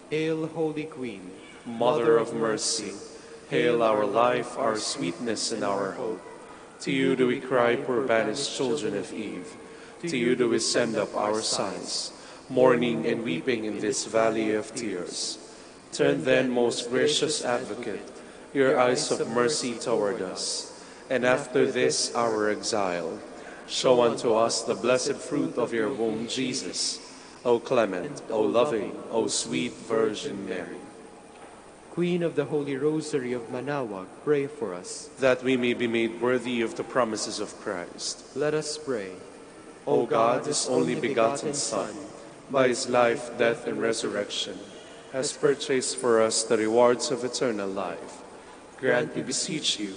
S8: Hail, Holy Queen,
S9: Mother of mercy, hail our life, our sweetness, and our hope. To you do we cry, poor banished children of Eve. To you do we send up our sighs, mourning and weeping in this valley of tears. Turn then, most gracious Advocate, your eyes of mercy toward us, and after this our exile, show unto us the blessed fruit of your womb, Jesus. O clement, O loving, O sweet Virgin Mary.
S8: Queen of the Holy Rosary of Manaoag, pray for us.
S9: That we may be made worthy of the promises of Christ.
S8: Let us pray.
S9: O God, his only begotten Son, by his life, death, and resurrection, has purchased for us the rewards of eternal life. Grant, we beseech you,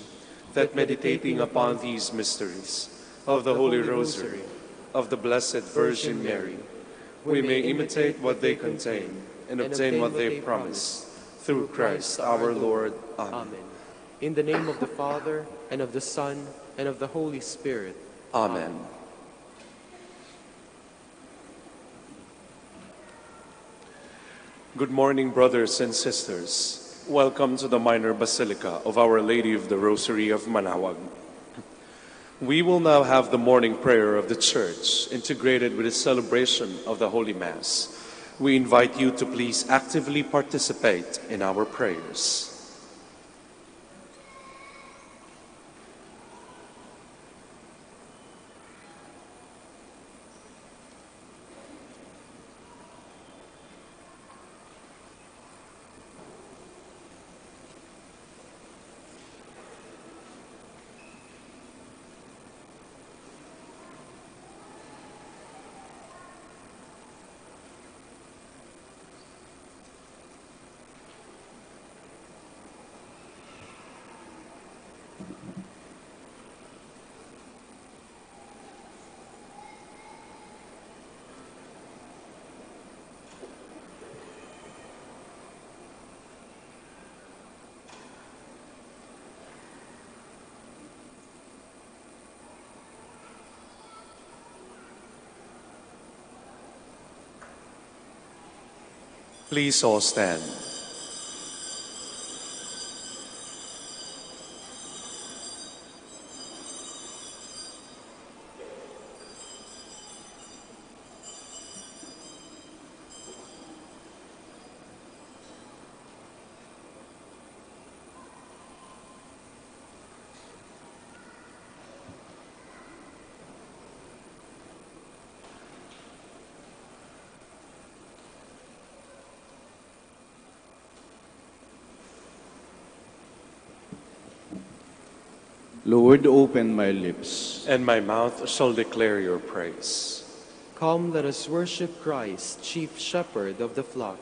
S9: that meditating upon these mysteries of the Holy Rosary, of the Blessed Virgin Mary, we may imitate what they contain and obtain what they promise. Through Christ our Lord. Amen.
S8: Amen. In the name of the Father, and of the Son, and of the Holy Spirit.
S9: Amen. Good morning, brothers and sisters. Welcome to the Minor Basilica of Our Lady of the Rosary of Manaoag. We will now have the morning prayer of the Church integrated with the celebration of the Holy Mass. We invite you to please actively participate in our prayers. Please all stand.
S10: Lord, open my lips.
S9: And my mouth shall declare your praise.
S8: Come, let us worship Christ, chief shepherd of the flock.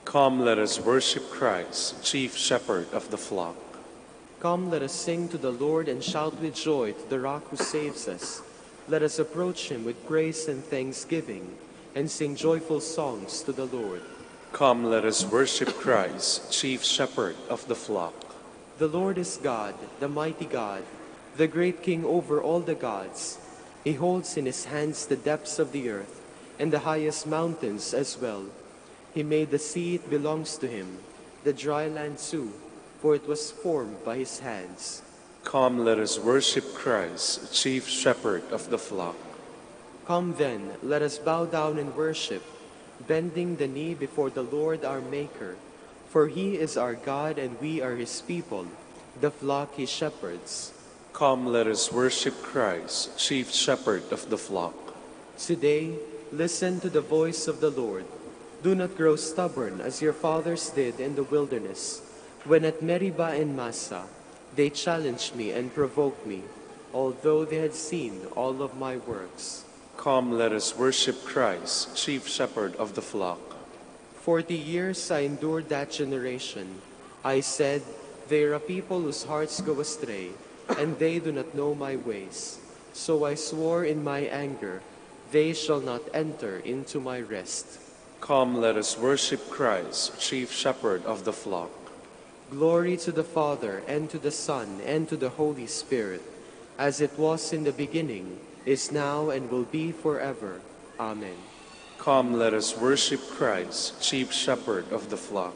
S9: Come, let us worship Christ, chief shepherd of the flock.
S8: Come, let us sing to the Lord and shout with joy to the rock who saves us. Let us approach him with praise and thanksgiving and sing joyful songs to the Lord.
S9: Come, let us worship Christ, chief shepherd of the flock.
S8: The Lord is God, the mighty God, the great King over all the gods. He holds in his hands the depths of the earth and the highest mountains as well. He made the sea, it belongs to him, the dry land too, for it was formed by his hands.
S9: Come, let us worship Christ, chief shepherd of the flock.
S8: Come then, let us bow down and worship, bending the knee before the Lord our Maker. For he is our God and we are his people, the flock he shepherds.
S9: Come, let us worship Christ, chief shepherd of the flock.
S8: Today, listen to the voice of the Lord. Do not grow stubborn as your fathers did in the wilderness, when at Meribah and Massa they challenged me and provoked me, although they had seen all of my works.
S9: Come, let us worship Christ, chief shepherd of the flock.
S8: 40 years I endured that generation. I said, they are a people whose hearts go astray, and they do not know my ways. So I swore in my anger, they shall not enter into my rest.
S9: Come, let us worship Christ, chief shepherd of the flock.
S8: Glory to the Father, and to the Son, and to the Holy Spirit, as it was in the beginning, is now, and will be forever. Amen.
S9: Come, let us worship Christ, chief shepherd of the flock.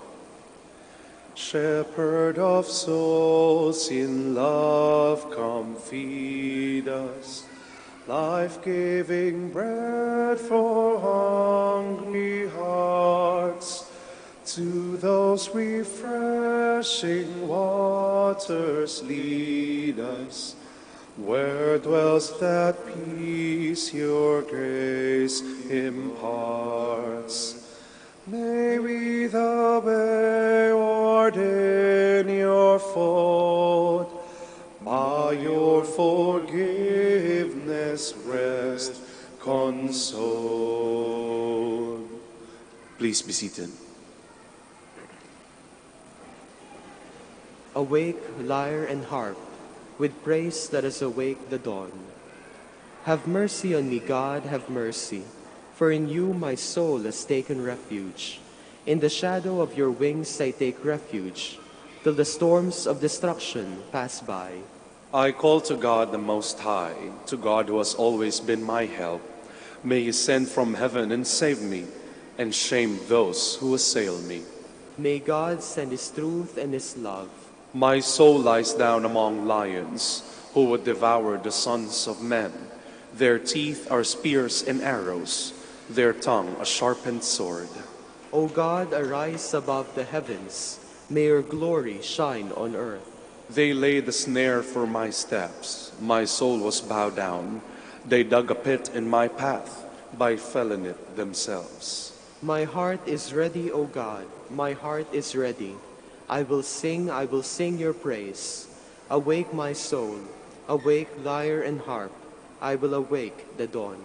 S9: Shepherd of souls, in love come feed us, life-giving bread for hungry hearts. To those refreshing waters lead us, where dwells that peace your grace imparts. May we the wayward in your fold, by your forgiveness rest consoled. Please be seated.
S8: Awake, lyre and harp, with praise let us awake the dawn. Have mercy on me, God, have mercy, for in you my soul has taken refuge. In the shadow of your wings I take refuge, till the storms of destruction pass by.
S9: I call to God the Most High, to God who has always been my help. May he send from heaven and save me, and shame those who assail me.
S8: May God send his truth and his love.
S9: My soul lies down among lions, who would devour the sons of men. Their teeth are spears and arrows, their tongue a sharpened sword.
S8: O God, arise above the heavens. May your glory shine on earth.
S9: They laid a snare for my steps. My soul was bowed down. They dug a pit in my path by felling it themselves.
S8: My heart is ready, O God, my heart is ready. I will sing your praise. Awake my soul, awake lyre and harp. I will awake the dawn.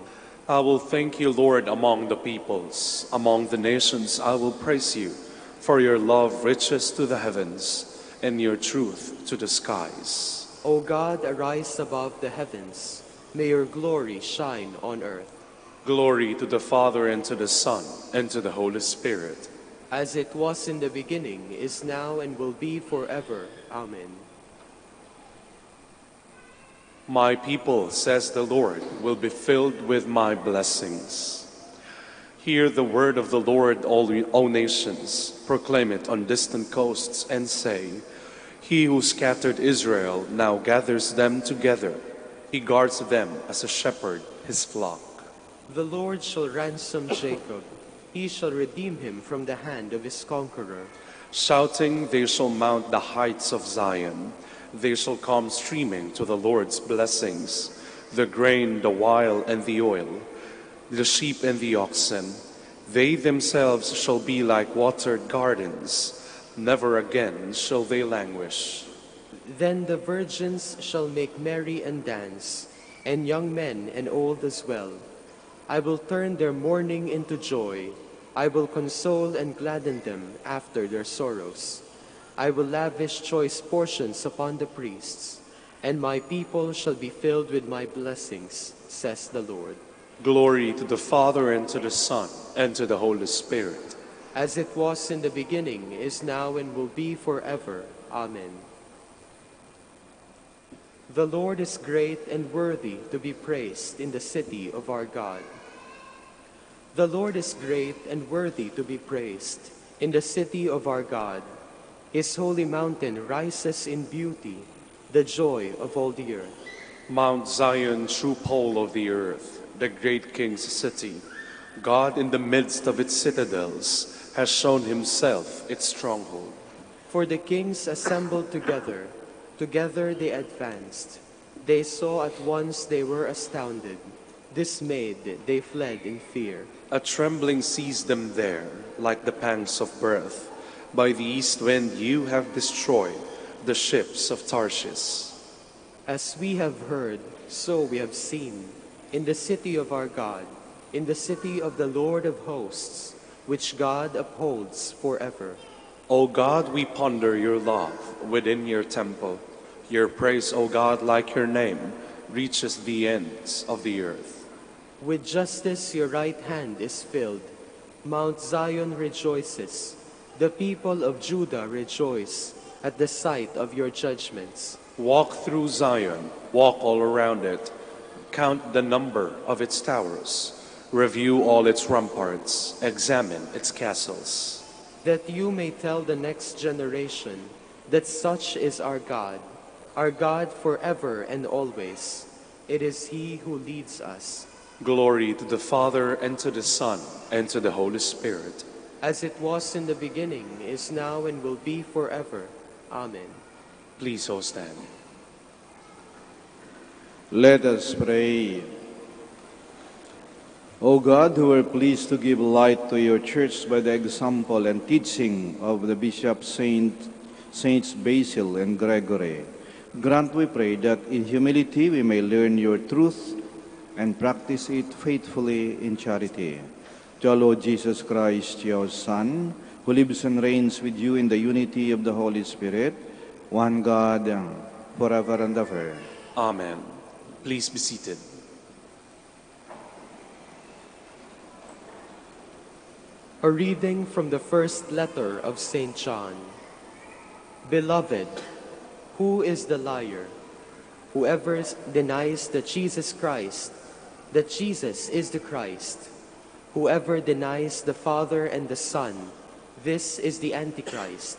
S9: I will thank you, Lord, among the peoples. Among the nations I will praise you, for your love reaches to the heavens, and your truth to the skies.
S8: O God, arise above the heavens. May your glory shine on earth.
S9: Glory to the Father, and to the Son, and to the Holy Spirit.
S8: As it was in the beginning, is now, and will be forever. Amen.
S9: My people, says the Lord, will be filled with my blessings. Hear the word of the Lord, all nations. Proclaim it on distant coasts and say, He who scattered Israel now gathers them together. He guards them as a shepherd his flock.
S8: The Lord shall ransom Jacob. He shall redeem him from the hand of his conqueror.
S9: Shouting, they shall mount the heights of Zion. They shall come streaming to the Lord's blessings, the grain, the wine, and the oil, the sheep and the oxen. They themselves shall be like watered gardens. Never again shall they languish.
S8: Then the virgins shall make merry and dance, and young men and old as well. I will turn their mourning into joy. I will console and gladden them after their sorrows. I will lavish choice portions upon the priests, and my people shall be filled with my blessings, says the Lord.
S9: Glory to the Father, and to the Son, and to the Holy Spirit.
S8: As it was in the beginning, is now, and will be forever. Amen. The Lord is great and worthy to be praised in the city of our God. The Lord is great and worthy to be praised in the city of our God. His holy mountain rises in beauty, the joy of all the earth.
S9: Mount Zion, true pole of the earth, the great King's city. God in the midst of its citadels has shown himself its stronghold.
S8: For the kings assembled together, together they advanced. They saw at once, they were astounded. Dismayed, they fled in fear.
S9: A trembling seized them there, like the pangs of birth. By the east wind you have destroyed the ships of Tarshish.
S8: As we have heard, so we have seen, in the city of our God, in the city of the Lord of hosts, which God upholds forever.
S9: O God, we ponder your love within your temple. Your praise, O God, like your name, reaches the ends of the earth.
S8: With justice your right hand is filled. Mount Zion rejoices. The people of Judah rejoice at the sight of your judgments.
S9: Walk through Zion, walk all around it. Count the number of its towers. Review all its ramparts. Examine its castles.
S8: That you may tell the next generation that such is our God forever and always. It is He who leads us.
S9: Glory to the Father, and to the Son, and to the Holy Spirit.
S8: As it was in the beginning, is now, and will be forever. Amen.
S9: Please all stand.
S10: Let us pray. O God, who were pleased to give light to your church by the example and teaching of the bishops Saints Basil and Gregory, grant, we pray, that in humility we may learn your truth and practice it faithfully in charity. To our Lord Jesus Christ, your Son, who lives and reigns with you in the unity of the Holy Spirit, one God, forever and ever.
S9: Amen. Please be seated.
S8: A reading from the first letter of St. John. Beloved, who is the liar? Whoever denies that Jesus is the Christ. Whoever denies the Father and the Son, this is the Antichrist.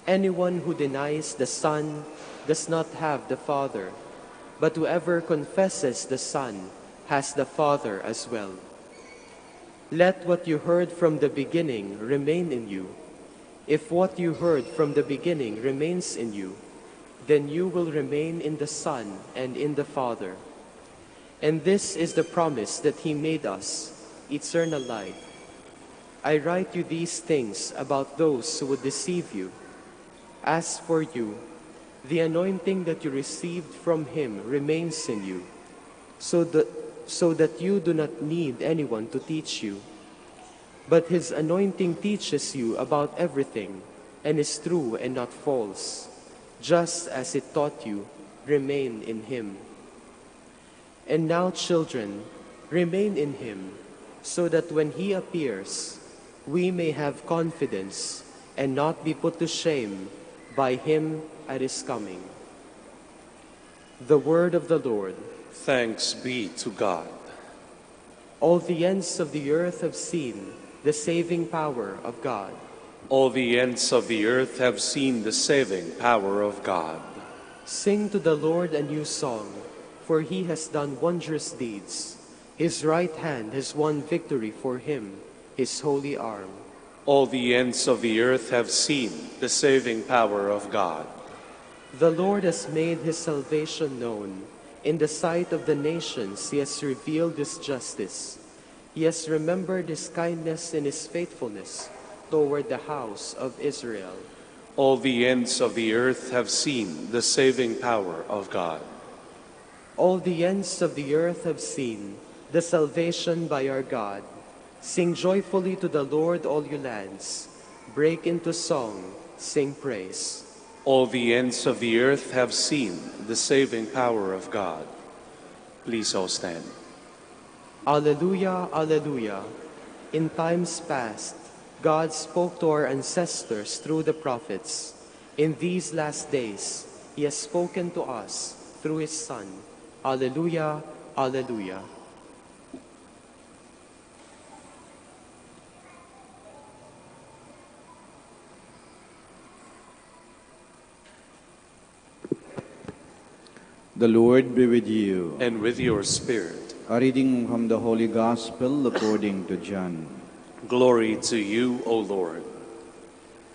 S8: Anyone who denies the Son does not have the Father, but whoever confesses the Son has the Father as well. Let what you heard from the beginning remain in you. If what you heard from the beginning remains in you, then you will remain in the Son and in the Father. And this is the promise that He made us, eternal life. I write you these things about those who would deceive you. As for you, the anointing that you received from Him remains in you, so that you do not need anyone to teach you. But His anointing teaches you about everything, and is true and not false. Just as it taught you, remain in Him. And now, children, remain in Him, so that when He appears, we may have confidence and not be put to shame by Him at His coming. The word of the Lord.
S9: Thanks be to God.
S8: All the ends of the earth have seen the saving power of God.
S9: All the ends of the earth have seen the saving power of God.
S8: Sing to the Lord a new song, for he has done wondrous deeds. His right hand has won victory for him, his holy arm.
S9: All the ends of the earth have seen the saving power of God.
S8: The Lord has made his salvation known. In the sight of the nations he has revealed his justice. He has remembered his kindness and his faithfulness toward the house of Israel.
S9: All the ends of the earth have seen the saving power of God.
S8: All the ends of the earth have seen the salvation by our God. Sing joyfully to the Lord, all you lands. Break into song, sing praise.
S9: All the ends of the earth have seen the saving power of God. Please all stand.
S8: Alleluia, alleluia. In times past, God spoke to our ancestors through the prophets. In these last days, he has spoken to us through his Son. Alleluia, alleluia.
S10: The Lord be with you.
S9: And with your spirit.
S10: A reading from the Holy Gospel according to John.
S9: Glory to you, O Lord.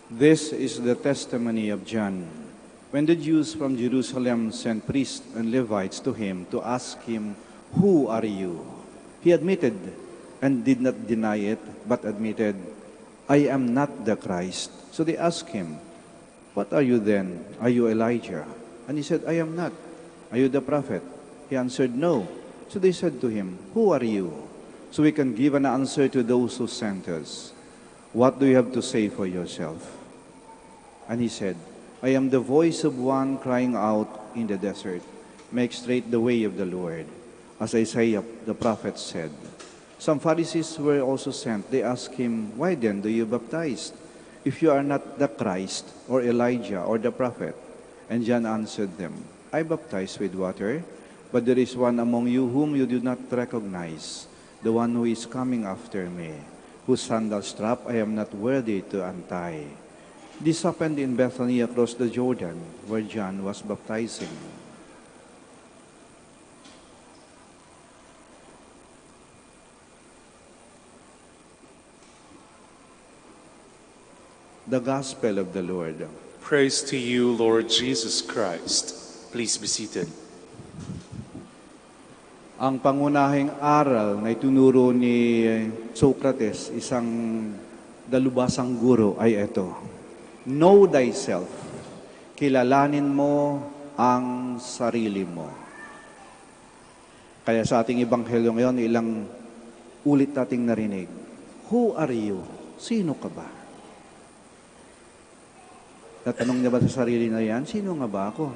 S10: This is the testimony of John. When the Jews from Jerusalem sent priests and Levites to him to ask him, "Who are you?" He admitted and did not deny it, but admitted, "I am not the Christ." So they asked him, "What are you then? Are you Elijah?" And he said, "I am not." "Are you the prophet?" He answered, "No." So they said to him, "Who are you?" So we can give an answer to those who sent us. "What do you have to say for yourself?" And he said, "I am the voice of one crying out in the desert, 'Make straight the way of the Lord,' as Isaiah the prophet said." Some Pharisees were also sent. They asked him, "Why then do you baptize, if you are not the Christ, or Elijah, or the prophet?" And John answered them, "I baptize with water, but there is one among you whom you do not recognize, the one who is coming after me, whose sandal strap I am not worthy to untie." This happened in Bethany across the Jordan, where John was baptizing. The Gospel of the Lord.
S9: Praise to you, Lord Jesus Christ. Please be seated.
S10: Ang pangunahing aral na itunuro ni Socrates, isang dalubhasang guro, ay ito. Know thyself. Kilalanin mo ang sarili mo. Kaya sa ating ebanghelyo ngayon, ilang ulit nating narinig. Who are you? Sino ka ba? Natanong niya ba sa sarili na yan? Sino nga ba ako?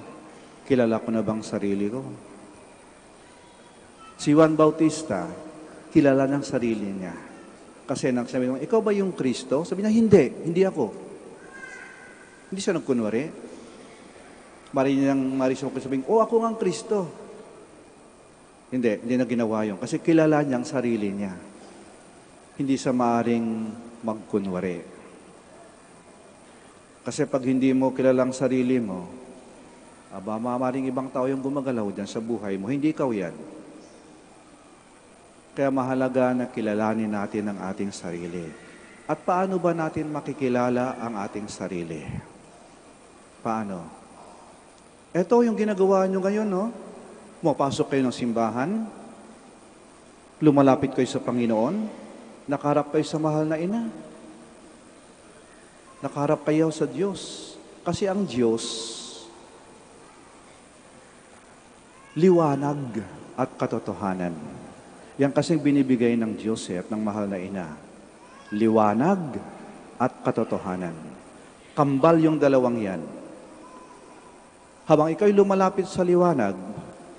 S10: Kilala ko na bang sarili ko? Si Juan Bautista, kilala ng sarili niya. Kasi nang sabi niya, "Ikaw ba yung Kristo?" Sabi niya, hindi ako. Hindi siya nagkunwari. Marisok ko sabihin, "Oh, ako nga ang Kristo." Hindi na ginawa yun. Kasi kilala niya ang sarili niya. Hindi siya maaaring magkunwari. Kasi pag hindi mo kilalang sarili mo, maaaring ibang tao yung gumagalaw dyan sa buhay mo. Hindi ikaw yan. Kaya mahalaga na kilalanin natin ang ating sarili. At paano ba natin makikilala ang ating sarili? Paano? Ito yung ginagawa nyo ngayon, no? Pumapasok kayo ng simbahan, lumalapit kayo sa Panginoon, nakaharap kayo sa mahal na ina. Nakaharap kayo sa Diyos. Kasi ang Diyos, liwanag at katotohanan. Yan kasing binibigay ng Joseph, ng mahal na ina. Liwanag at katotohanan. Kambal yung dalawang yan. Habang ikaw'y lumalapit sa liwanag,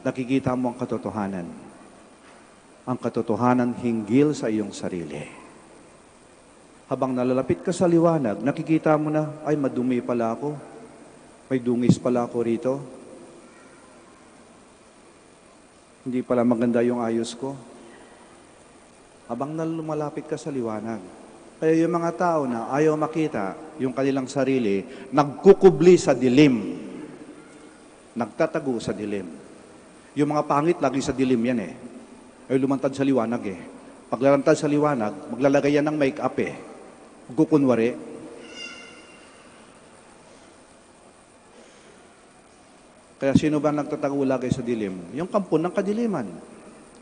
S10: nakikita mo ang katotohanan. Ang katotohanan hinggil sa iyong sarili. Habang nalalapit ka sa liwanag, nakikita mo na, ay, madumi pala ako. May dungis pala ako rito. Hindi pala maganda yung ayos ko. habang lumalapit ka sa liwanag. Kaya yung mga tao na ayaw makita yung kanilang sarili, nagkukubli sa dilim. Nagtatago sa dilim. Yung mga pangit, lagi sa dilim yan eh. Ay lumantad sa liwanag eh. Pag lalantad sa liwanag, maglalagay yan ng make-up eh. Magkukunwari. Kaya sino ba nagtatago lagi sa dilim? Yung kampo ng kadiliman.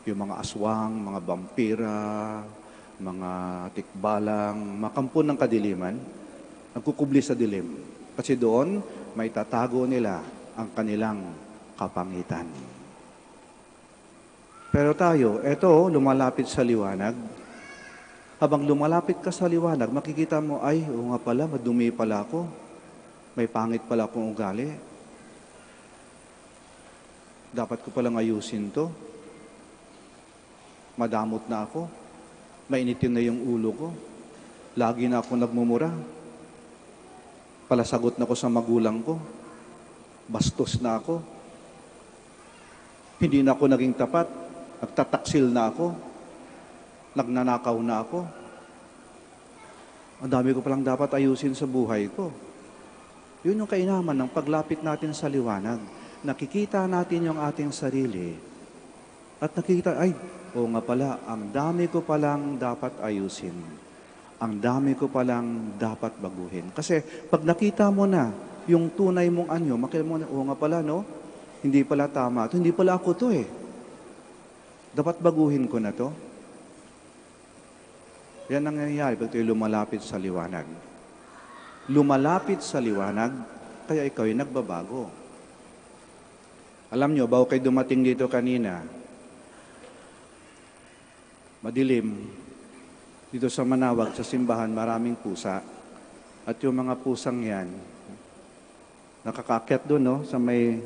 S10: Yung mga aswang, mga vampira, mga tikbalang, mga kampo ng kadiliman, nagkukubli sa dilim. Kasi doon, may tatago nila ang kanilang kapangitan. Pero tayo, eto, lumalapit sa liwanag. Habang lumalapit ka sa liwanag, makikita mo, ay, oo nga pala, madumi pala ako. May pangit pala akong ugali. Dapat ko palang ayusin to. Madamot na ako. Mainitin na yung ulo ko. Lagi na ako nagmumura. Palasagot na ako sa magulang ko. Bastos na ako. Hindi na ako naging tapat. Nagtataksil na ako. Nagnanakaw na ako. Ang dami ko palang dapat ayusin sa buhay ko. Yun yung kainaman ng paglapit natin sa liwanag. Nakikita natin yung ating sarili. At nakikita, ay, oo nga pala, ang dami ko palang dapat ayusin. Ang dami ko palang dapat baguhin. Kasi pag nakita mo na yung tunay mong anyo, makita mo na, oo nga pala, no? Hindi pala tama. Ito, hindi pala ako to eh. Dapat baguhin ko na to. Yan ang nangyayari pag tayo lumalapit sa liwanag. Lumalapit sa liwanag, kaya ikaw ay nagbabago. Alam nyo, bago kayo dumating dito kanina, madilim, dito sa Manaoag, sa simbahan, maraming pusa. At yung mga pusang yan, nakakakyat doon, no, sa may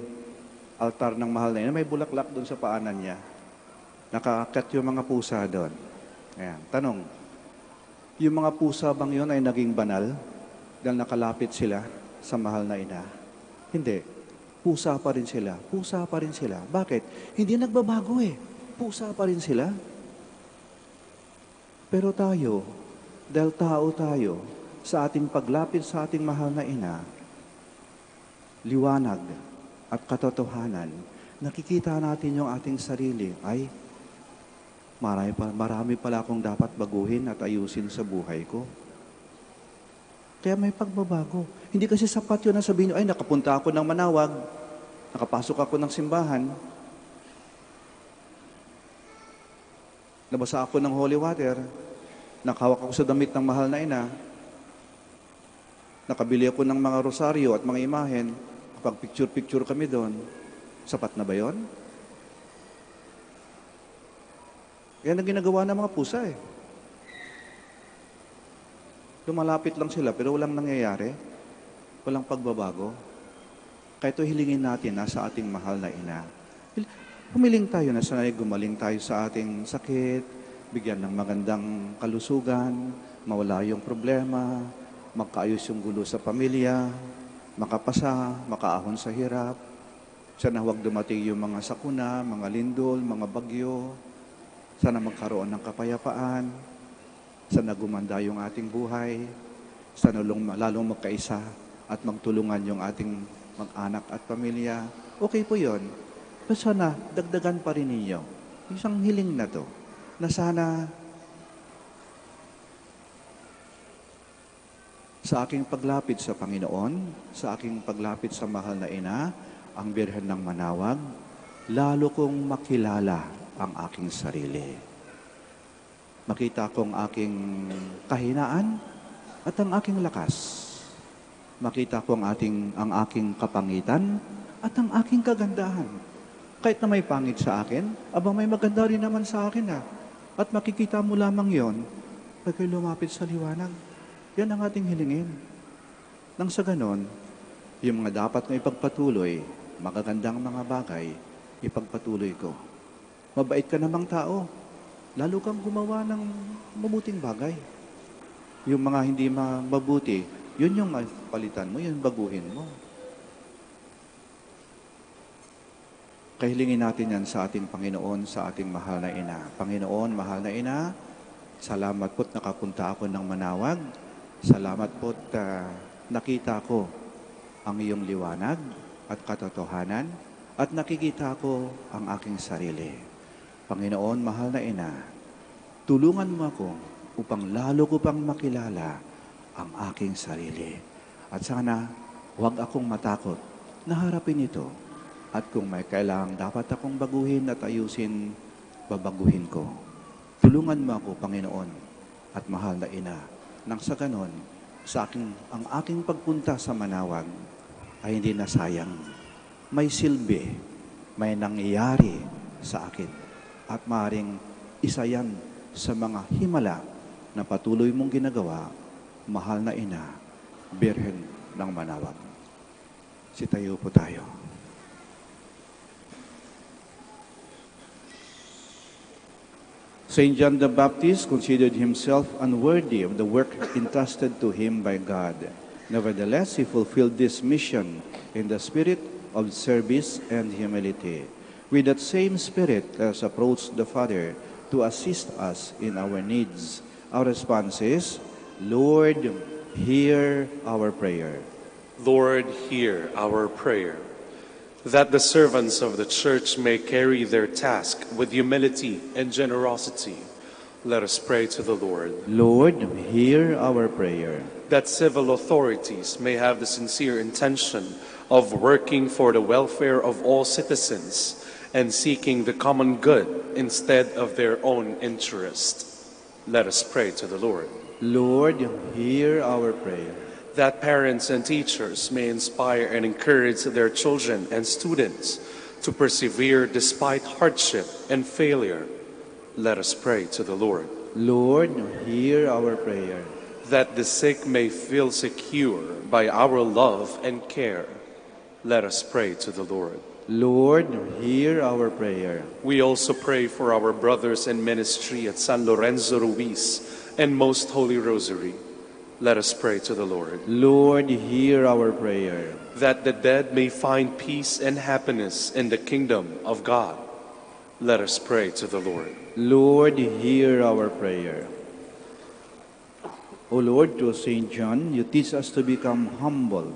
S10: altar ng mahal na yun. May bulaklak doon sa paanan niya. Nakakakyat yung mga pusa doon. Ayan, tanong, yung mga pusa bang yun ay naging banal dahil nakalapit sila sa mahal na ina? Hindi. Pusa pa rin sila. Pusa pa rin sila. Bakit? Hindi nagbabago eh. Pusa pa rin sila. Pero tayo, dahil tao tayo, sa ating paglapit sa ating mahal na ina, liwanag at katotohanan, nakikita natin yung ating sarili. Ay, marami pala akong dapat baguhin at ayusin sa buhay ko. Kaya may pagbabago. Hindi kasi sapat yun na sabihin nyo, ay, nakapunta ako ng Manaoag, nakapasok ako ng simbahan, nabasa ako ng holy water, nakahawak ako sa damit ng mahal na ina, nakabili ako ng mga rosaryo at mga imahen, kapag picture-picture kami doon, sapat na ba yun? Yan ang ginagawa ng mga pusa eh. Lumalapit lang sila pero walang nangyayari. Walang pagbabago. Kaya ito hilingin natin sa ating mahal na ina. Humiling tayo na sanay gumaling tayo sa ating sakit, bigyan ng magandang kalusugan, mawala yung problema, magkaayos yung gulo sa pamilya, makapasa, makaahon sa hirap. Sana huwag dumating yung mga sakuna, mga lindol, mga bagyo. Sana magkaroon ng kapayapaan. Sana gumanda yung ating buhay. Sana lalong magkaisa at magtulungan yung ating mag-anak at pamilya. Okay po yun. Pero sana dagdagan pa rin ninyo. Isang hiling na to. Na sana sa aking paglapit sa Panginoon, sa aking paglapit sa mahal na ina, ang Birhen ng Manaoag, lalo kong makilala ang aking sarili. Makita ko ang aking kahinaan at ang aking lakas. Makita ko ang aking kapangitan at ang aking kagandahan. Kahit na may pangit sa akin, may maganda rin naman sa akin At makikita mo lamang yon pag kayo lumapit sa liwanag. Yan ang ating hilingin. Nang sa ganon, yung mga dapat na ipagpatuloy, magagandang mga bagay, ipagpatuloy ko. Mabait ka namang tao. Lalo kang gumawa ng mabuting bagay. Yung mga hindi mabuti, yun yung palitan mo, yun baguhin mo. Kahilingin natin yan sa ating Panginoon, sa ating mahal na ina. Panginoon, mahal na ina, Salamat po't nakapunta ako ng Manaoag. Salamat po't nakita ko ang iyong liwanag at katotohanan at nakikita ko ang aking sarili. Panginoon, mahal na ina, tulungan mo ako upang lalo ko pang makilala ang aking sarili. At sana, huwag akong matakot na harapin ito. At kung may kailangang dapat akong baguhin at ayusin, babaguhin ko. Tulungan mo ako, Panginoon, at mahal na ina, nang sa ganon, ang aking pagpunta sa Manaoag ay hindi na sayang. May silbi, may nangyayari sa akin. At maaaring isa yan sa mga himala na patuloy mong ginagawa, mahal na ina, Birhen ng Manaoag. Sitayo po tayo. Saint John the Baptist considered himself unworthy of the work entrusted to him by God. Nevertheless, he fulfilled this mission in the spirit of service and humility. With that same spirit, let us approach the Father to assist us in our needs. Our response is, Lord, hear our prayer.
S9: Lord, hear our prayer. That the servants of the church may carry their task with humility and generosity, let us pray to the Lord.
S10: Lord, hear our prayer.
S9: That civil authorities may have the sincere intention of working for the welfare of all citizens and seeking the common good instead of their own interest, let us pray to the Lord.
S10: Lord, hear our prayer.
S9: That parents and teachers may inspire and encourage their children and students to persevere despite hardship and failure, let us pray to the Lord.
S10: Lord, hear our prayer.
S9: That the sick may feel secure by our love and care, let us pray to the Lord.
S10: Lord, hear our prayer.
S9: We also pray for our brothers in ministry at San Lorenzo Ruiz and Most Holy Rosary. Let us pray to the Lord.
S10: Lord, hear our prayer.
S9: That the dead may find peace and happiness in the kingdom of God, let us pray to the Lord.
S10: Lord, hear our prayer. O Lord, through Saint John, you teach us to become humble.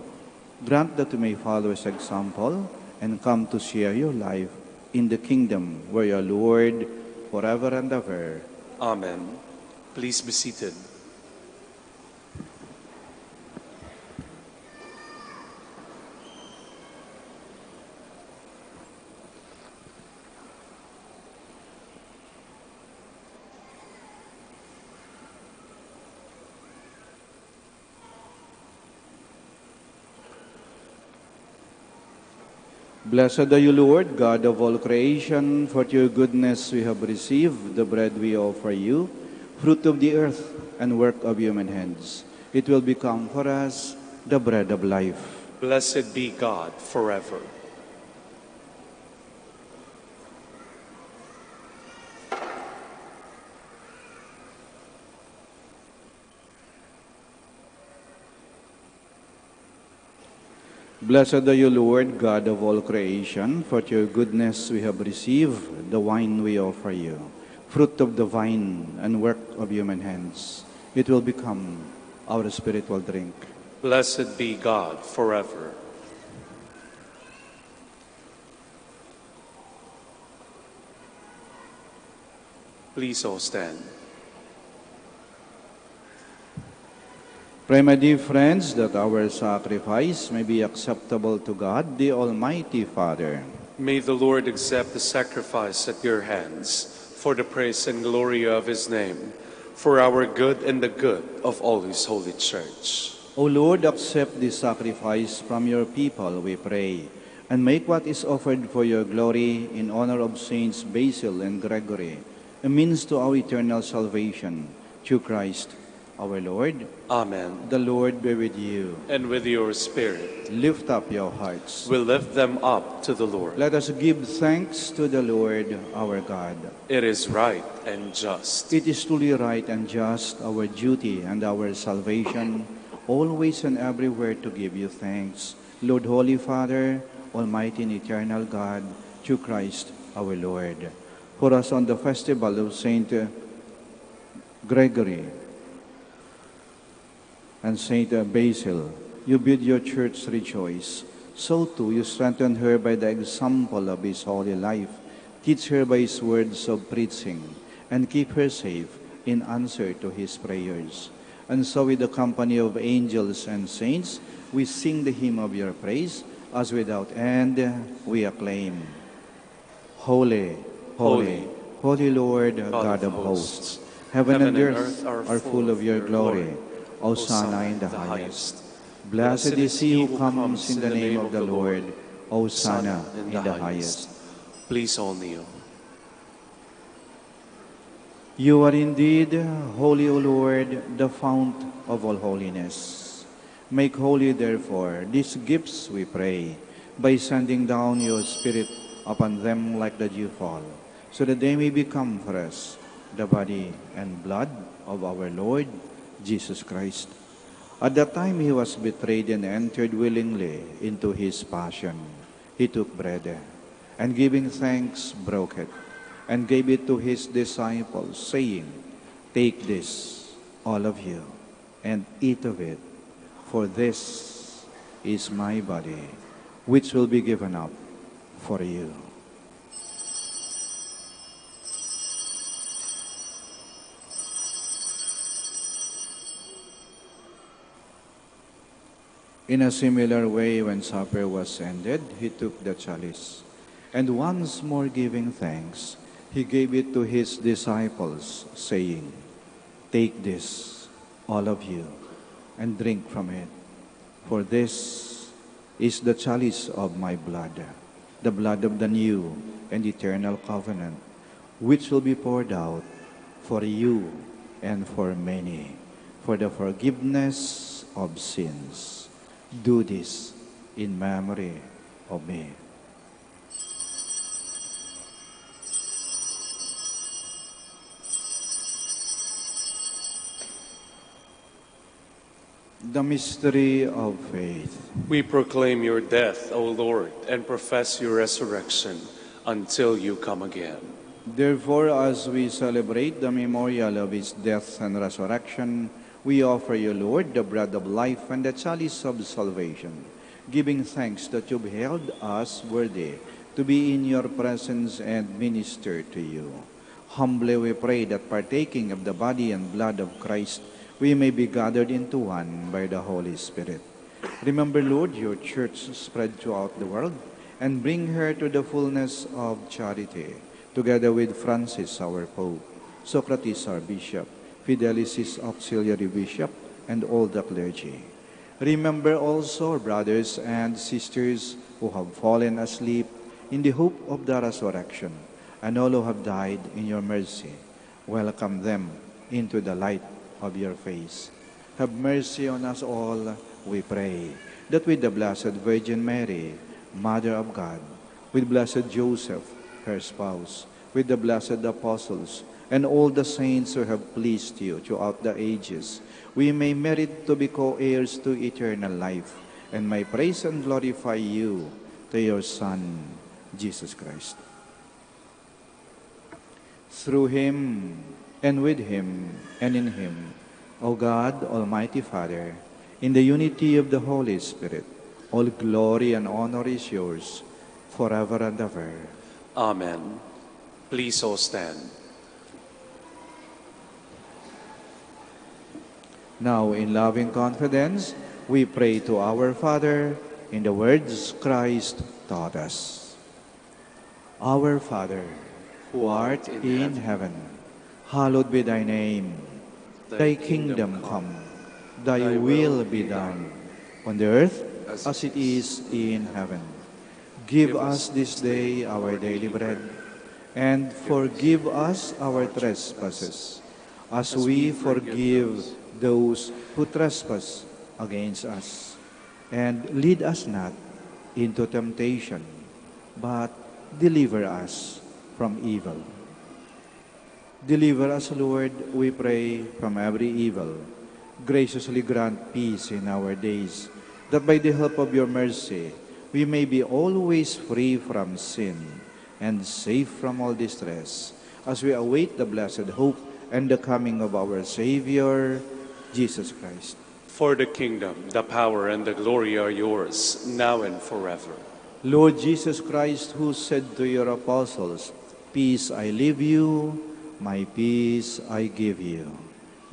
S10: Grant that we may follow his example and come to share your life in the kingdom where you are Lord forever and ever.
S9: Amen. Please be seated.
S10: Blessed are you, Lord, God of all creation, for your goodness we have received the bread we offer you, fruit of the earth and work of human hands. It will become for us the bread of life.
S9: Blessed be God forever.
S10: Blessed are you, Lord, God of all creation, for your goodness we have received the wine we offer you, fruit of the vine and work of human hands. It will become our spiritual drink.
S9: Blessed be God forever. Please all stand.
S10: Pray, my dear friends, that our sacrifice may be acceptable to God, the Almighty Father.
S9: May the Lord accept the sacrifice at your hands for the praise and glory of his name, for our good and the good of all his holy church.
S10: O Lord, accept this sacrifice from your people, we pray, and make what is offered for your glory in honor of Saints Basil and Gregory, a means to our eternal salvation, through Christ our Lord.
S9: Amen.
S10: The Lord be with you.
S9: And with your spirit,
S10: Lift up your hearts.
S9: we lift them up to the Lord.
S10: Let us give thanks to the Lord our God.
S9: It is right and just.
S10: It is truly right and just, our duty and our salvation, always and everywhere to give you thanks. Lord, Holy Father, Almighty and eternal God, through Christ our Lord. For us on the festival of Saint Gregory, and Saint Basil, you bid your church rejoice. So too you strengthen her by the example of his holy life. Teach her by his words of preaching, and keep her safe in answer to his prayers. And so with the company of angels and saints, we sing the hymn of your praise, as without end we acclaim. Holy, holy, holy Lord, God of hosts, heaven and earth are full of your glory. Hosanna in the highest. Blessed is he who comes in the name of the Lord. Hosanna in the highest.
S9: Please all kneel.
S10: You are indeed holy, O Lord, the fount of all holiness. Make holy, therefore, these gifts, we pray, by sending down your Spirit upon them like the dew fall, so that they may become for us the body and blood of our Lord Jesus Christ. At the time he was betrayed and entered willingly into his passion, he took bread, and giving thanks, broke it, and gave it to his disciples, saying, "Take this, all of you, and eat of it, for this is my body, which will be given up for you." In a similar way, when supper was ended, he took the chalice, and once more giving thanks, he gave it to his disciples, saying, "Take this, all of you, and drink from it, for this is the chalice of my blood, the blood of the new and eternal covenant, which will be poured out for you and for many, for the forgiveness of sins. Do this in memory of me." The mystery of faith.
S9: We proclaim your death, O Lord, and profess your resurrection until you come again.
S10: Therefore, as we celebrate the memorial of his death and resurrection, we offer you, Lord, the bread of life and the chalice of salvation, giving thanks that you've held us worthy to be in your presence and minister to you. Humbly we pray that partaking of the body and blood of Christ, we may be gathered into one by the Holy Spirit. Remember, Lord, your church spread throughout the world, and bring her to the fullness of charity, together with Francis, our Pope, Socrates, our Bishop, Fidelis, his auxiliary bishop, and all the clergy. Remember also our brothers and sisters who have fallen asleep in the hope of the resurrection, and all who have died in your mercy. Welcome them into the light of your face. Have mercy on us all, we pray, that with the Blessed Virgin Mary, Mother of God, with Blessed Joseph, her spouse, with the blessed apostles, and all the saints who have pleased you throughout the ages, we may merit to be co-heirs to eternal life, and may praise and glorify you to your Son, Jesus Christ. Through him, and with him, and in him, O God, Almighty Father, in the unity of the Holy Spirit, all glory and honor is yours, forever and ever.
S9: Amen. Please all stand.
S10: Now, in loving confidence, we pray to our Father in the words Christ taught us. Our Father, who art in heaven, hallowed be thy name. Thy kingdom come, thy will be done, on the earth as it is in heaven. Give us this day our daily bread, and forgive us our trespasses, as we forgive those who trespass against us. And lead us not into temptation, but deliver us from evil. Deliver us, Lord, we pray, from every evil. Graciously grant peace in our days, that by the help of your mercy, we may be always free from sin and safe from all distress, as we await the blessed hope and the coming of our Savior, Jesus Christ.
S9: For the kingdom, the power, and the glory are yours, now and forever.
S10: Lord Jesus Christ, who said to your apostles, "Peace I leave you, my peace I give you,"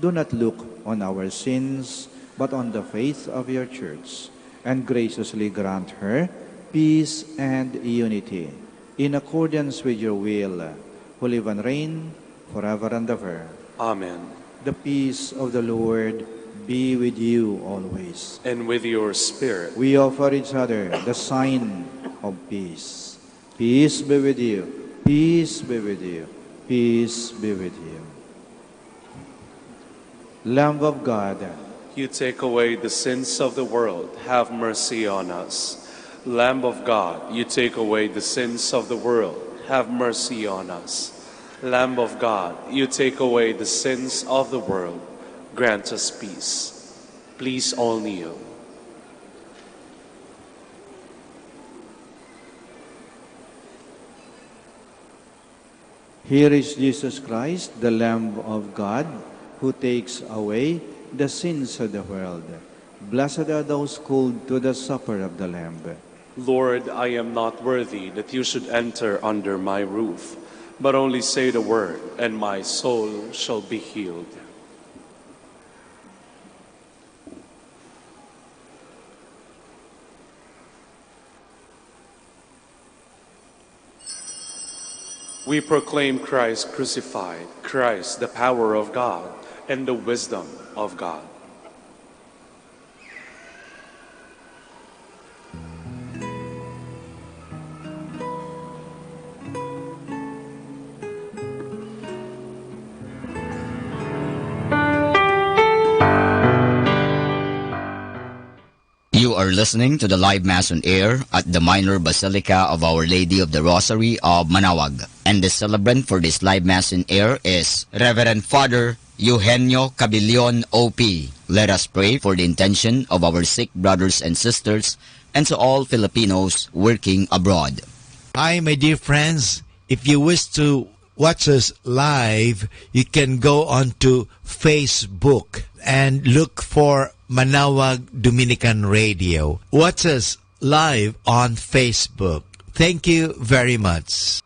S10: do not look on our sins, but on the faith of your church, and graciously grant her peace and unity, in accordance with your will, who live and reign forever and ever.
S9: Amen.
S10: The peace of the Lord be with you always.
S9: And with your spirit.
S10: We offer each other the sign of peace. Peace be with you. Peace be with you. Peace be with you. Lamb of God,
S9: You take away the sins of the world, have mercy on us. Lamb of God, you take away the sins of the world, have mercy on us. Lamb of God, you take away the sins of the world, grant us peace. Please all kneel.
S10: here is Jesus Christ, the Lamb of God, who takes away the sins of the world. Blessed are those called to the supper of the Lamb.
S9: Lord, I am not worthy that you should enter under my roof, but only say the word, and my soul shall be healed. We proclaim Christ crucified, Christ the power of God and the wisdom of God.
S11: You are listening to the live Mass on air at the Minor Basilica of Our Lady of the Rosary of Manaoag. And the celebrant for this live Mass on air is Reverend Father Eugenio Cabilion O.P. Let us pray for the intention of our sick brothers and sisters and to all Filipinos working abroad.
S1: Hi, my dear friends. If you wish to watch us live, you can go on to Facebook and look for Manaoag Dominican Radio. Watch us live on Facebook. Thank you very much.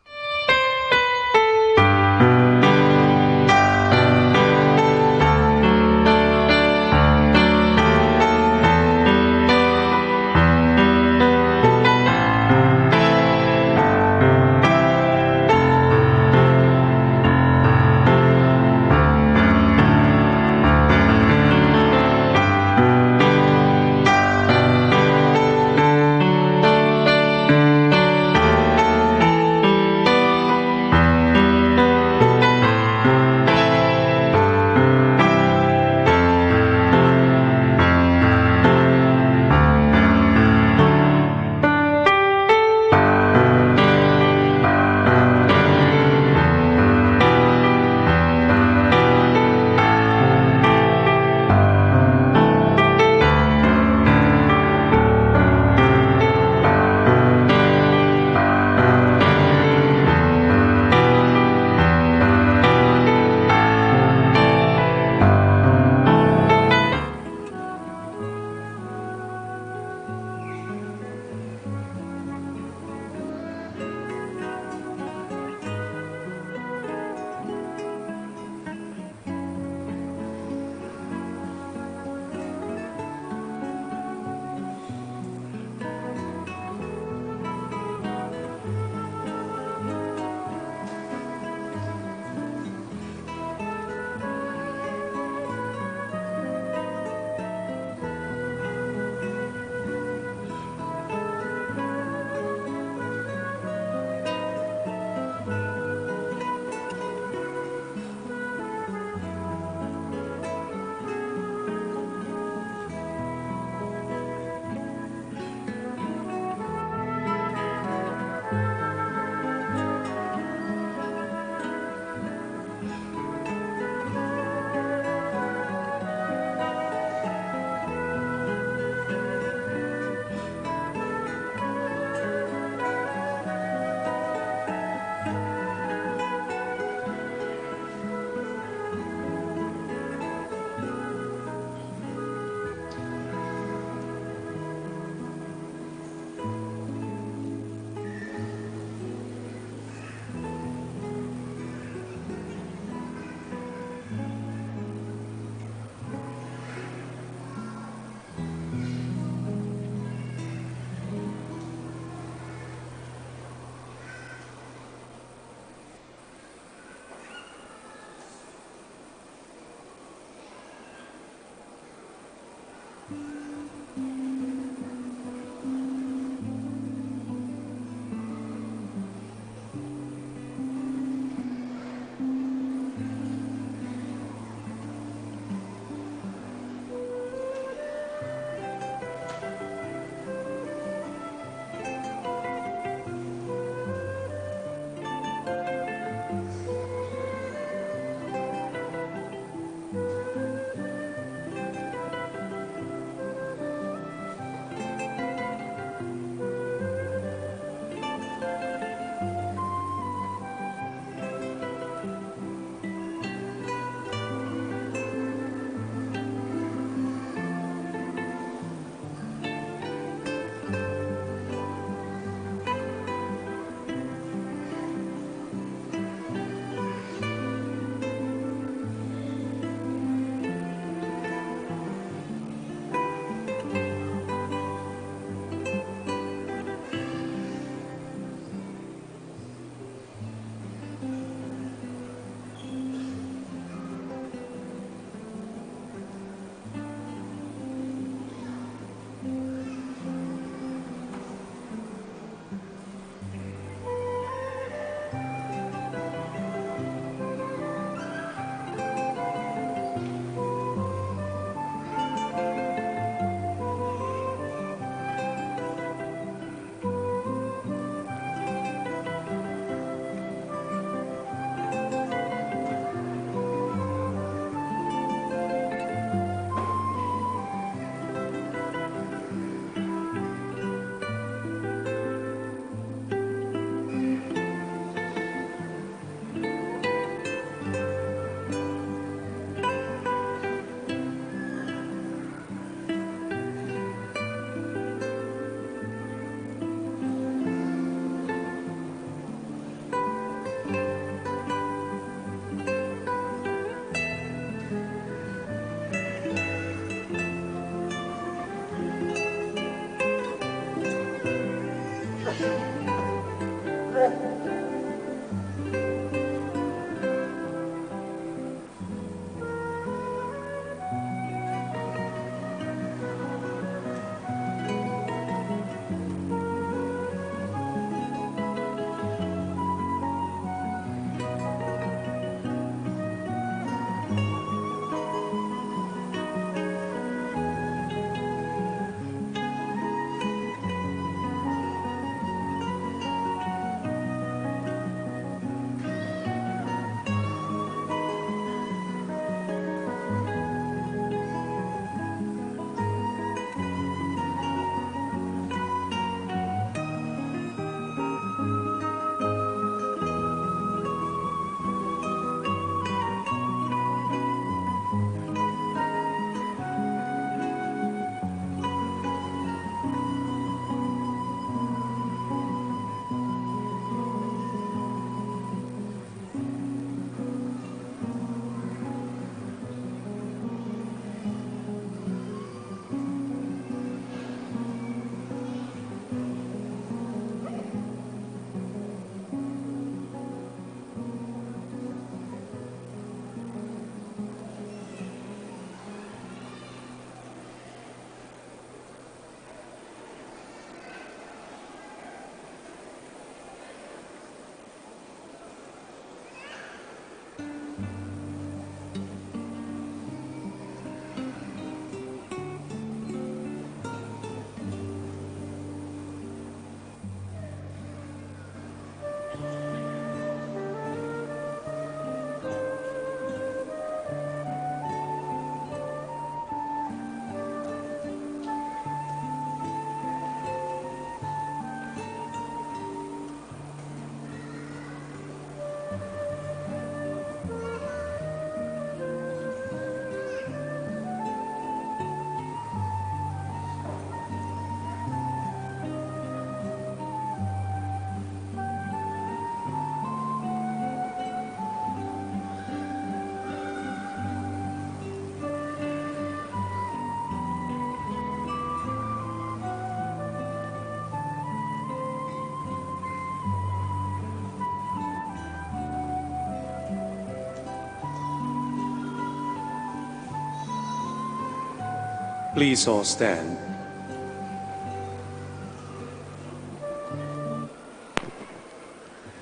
S9: Please all stand.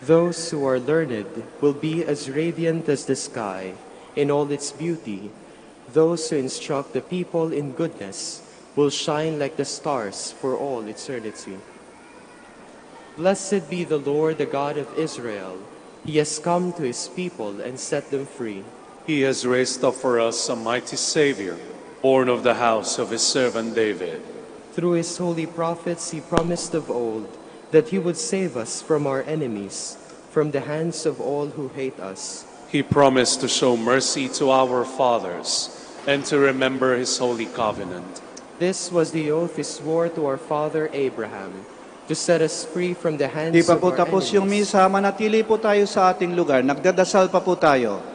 S8: Those who are learned will be as radiant as the sky in all its beauty. Those who instruct the people in goodness will shine like the stars for all eternity. Blessed be the Lord, the God of Israel. He has come to his people and set them free.
S9: He has raised up for us a mighty Savior, born of the house of his servant David.
S8: Through his holy prophets he promised of old that he would save us from our enemies, from the hands of all who hate us.
S9: He promised to show mercy to our fathers and to remember his holy covenant.
S8: This was the oath he swore to our father Abraham, to set us free from the hands
S10: Di pa
S8: of
S10: po
S8: our
S10: tapos yung
S8: enemies.
S10: misa, manatili po tayo sa ating lugar. Nagdadasal pa po tayo.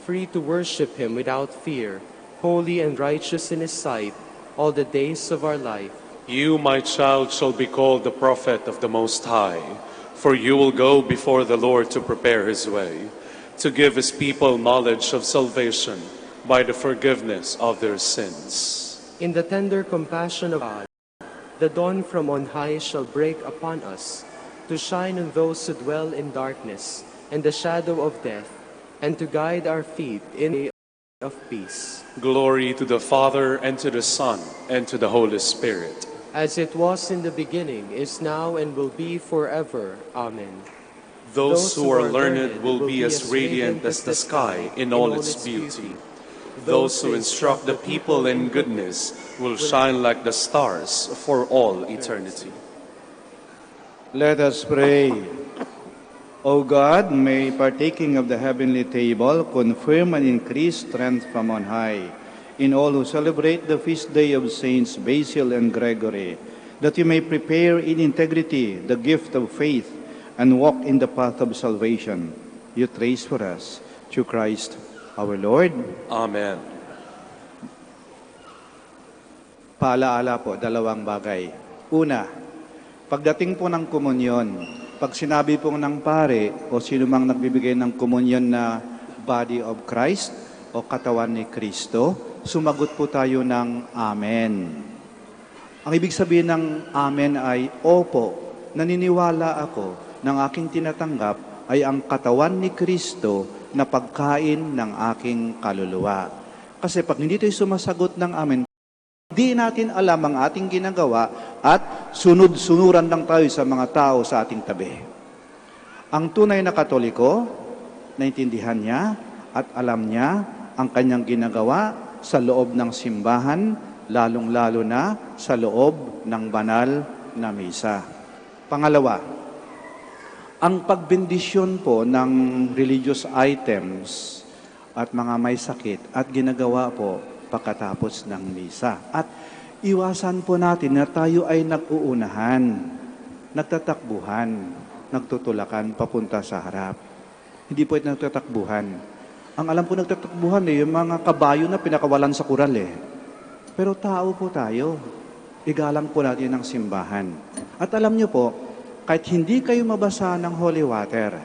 S8: Free to worship him without fear, holy and righteous in his sight, all the days of our life.
S9: You, my child, shall be called the prophet of the Most High, for you will go before the Lord to prepare his way, to give his people knowledge of salvation by the forgiveness of their sins.
S8: In the tender compassion of God, the dawn from on high shall break upon us, to shine on those who dwell in darkness and the shadow of death, and to guide our feet in the way of peace.
S9: Glory to the Father, and to the Son, and to the Holy Spirit.
S8: As it was in the beginning, is now, and will be forever. Amen.
S9: Those who are learned will be as radiant as the sky in all its beauty. Those who instruct the people in goodness will shine like the stars for all eternity.
S10: Let us pray. O God, may partaking of the heavenly table confirm and increase strength from on high in all who celebrate the feast day of Saints Basil and Gregory, that you may prepare in integrity the gift of faith and walk in the path of salvation. You trace for us through Christ our Lord.
S9: Amen.
S10: Paalaala po, dalawang bagay. Una, pagdating po ng komunyon, pag sinabi po ng pare o sino mang nagbibigay ng komunyon na body of Christ o katawan ni Kristo, sumagot po tayo ng Amen. Ang ibig sabihin ng Amen ay, Opo, naniniwala ako ng aking tinatanggap ay ang katawan ni Kristo na pagkain ng aking kaluluwa. Kasi pag hindi tayo sumasagot ng Amen, di natin alam ang ating ginagawa at sunod-sunuran lang tayo sa mga tao sa ating tabi. Ang tunay na Katoliko, naintindihan niya at alam niya ang kanyang ginagawa sa loob ng simbahan, lalong-lalo na sa loob ng banal na misa. Pangalawa, ang pagbendisyon po ng religious items at mga may sakit at ginagawa po pagkatapos ng misa. At iwasan po natin na tayo ay nag-uunahan, nagtatakbuhan, nagtutulakan papunta sa harap. Hindi po ito nagtatakbuhan. Ang alam po nagtatakbuhan yung mga kabayo na pinakawalan sa kural Pero tao po tayo. Igalang po natin ang simbahan. At alam niyo po, kahit hindi kayo mabasa ng holy water,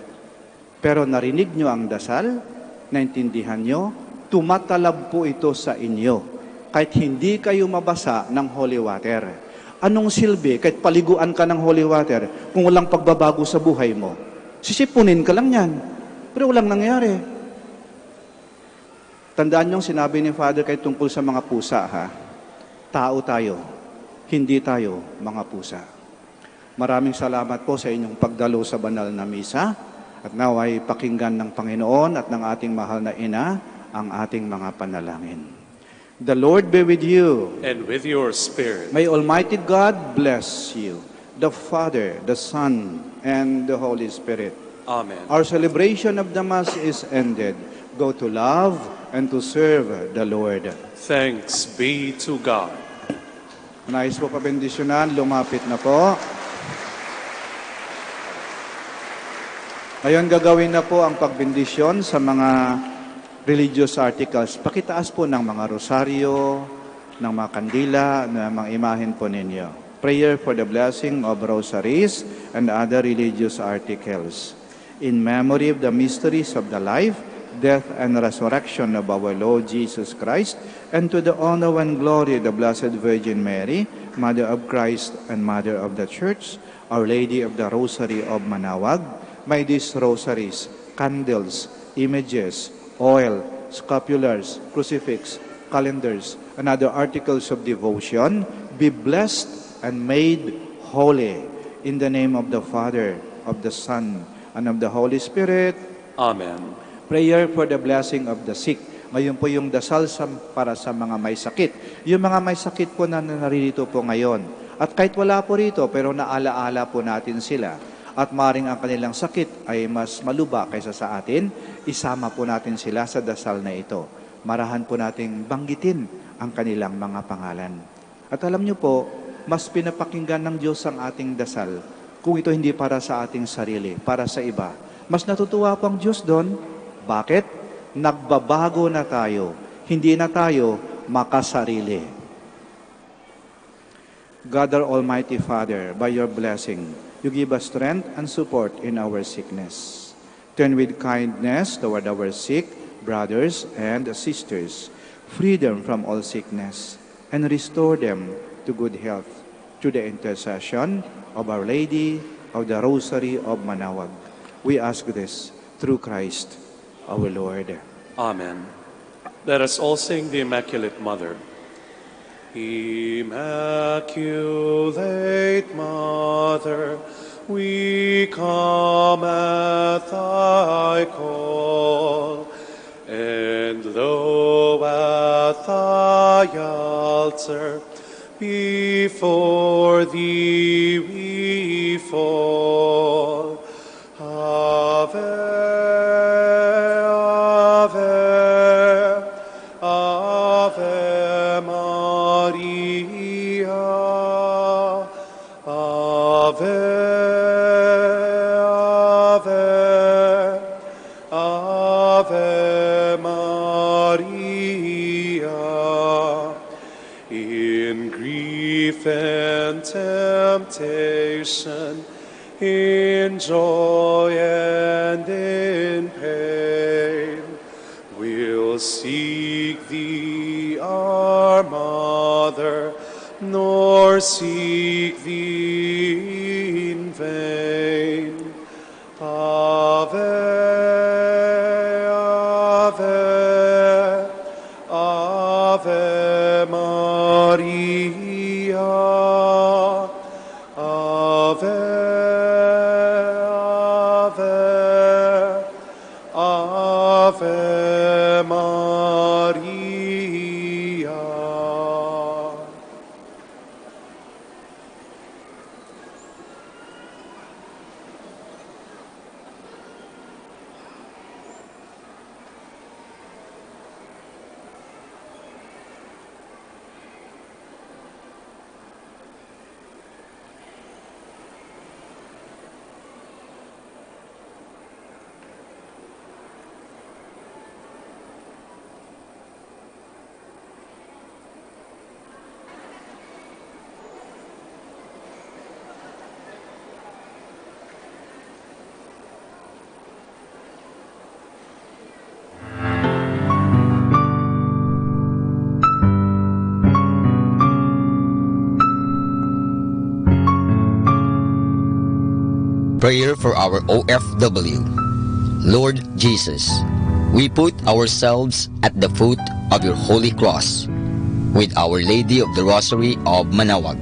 S10: pero narinig niyo ang dasal, naintindihan niyo, tumatalab po ito sa inyo. Kahit hindi kayo mabasa ng holy water. Anong silbi kahit paliguan ka ng holy water kung walang pagbabago sa buhay mo? Sisipunin ka lang yan. Pero walang nangyari. Tandaan niyo ang sinabi ni Father kahit tungkol sa mga pusa, ha? Tao tayo, hindi tayo mga pusa. Maraming salamat po sa inyong pagdalo sa banal na misa at naway pakinggan ng Panginoon at ng ating mahal na ina ang ating mga panalangin. The Lord be with you.
S9: And with your spirit.
S10: May Almighty God bless you, the Father, the Son, and the Holy Spirit.
S9: Amen.
S10: Our celebration of the Mass is ended. Go to love and to serve the Lord.
S9: Thanks be to God.
S10: Nais po pabendisyonan, lumapit na po. Ngayon gagawin na po ang pagbendisyon sa mga religious articles. Pakitaas po ng mga rosaryo, ng mga kandila, ng mga imahen po ninyo. Prayer for the blessing of rosaries and other religious articles. In memory of the mysteries of the life, death, and resurrection of our Lord Jesus Christ, and to the honor and glory of the Blessed Virgin Mary, Mother of Christ and Mother of the Church, Our Lady of the Rosary of Manaoag, may these rosaries, candles, images, oil, scapulars, crucifix, calendars, and other articles of devotion be blessed and made holy. In the name of the Father, of the Son, and of the Holy Spirit.
S9: Amen.
S10: Prayer for the blessing of the sick. Ngayon po yung dasal para sa mga may sakit. Yung mga may sakit po na naririto po ngayon. At kahit wala po rito, pero naalaala po natin sila. At maring ang kanilang sakit ay mas maluba kaysa sa atin, isama po natin sila sa dasal na ito. Marahan po nating banggitin ang kanilang mga pangalan. At alam niyo po, mas pinapakinggan ng Diyos ang ating dasal kung ito hindi para sa ating sarili, para sa iba. Mas natutuwa po ang Diyos doon. Bakit? Nagbabago na tayo. Hindi na tayo makasarili. God our Almighty Father, by your blessing, you give us strength and support in our sickness. Turn with kindness toward our sick brothers and sisters. Free them from all sickness and restore them to good health through the intercession of Our Lady of the Rosary of Manaoag. We ask this through Christ our Lord.
S9: Amen. Let us all sing the Immaculate Mother. Immaculate Mother, we come at thy call, and lo, at thy altar, before thee we fall. Ave, Ave, Ave Maria, Ave, Ave, Ave Maria. In grief and temptation, in joy and in pain, we'll seek thee, our Mother, nor seek thee in vain. Ave, Ave, Ave Maria, Ave, Ave Maria.
S11: Prayer for our OFW. Lord Jesus, we put ourselves at the foot of your holy cross with Our Lady of the Rosary of Manaoag,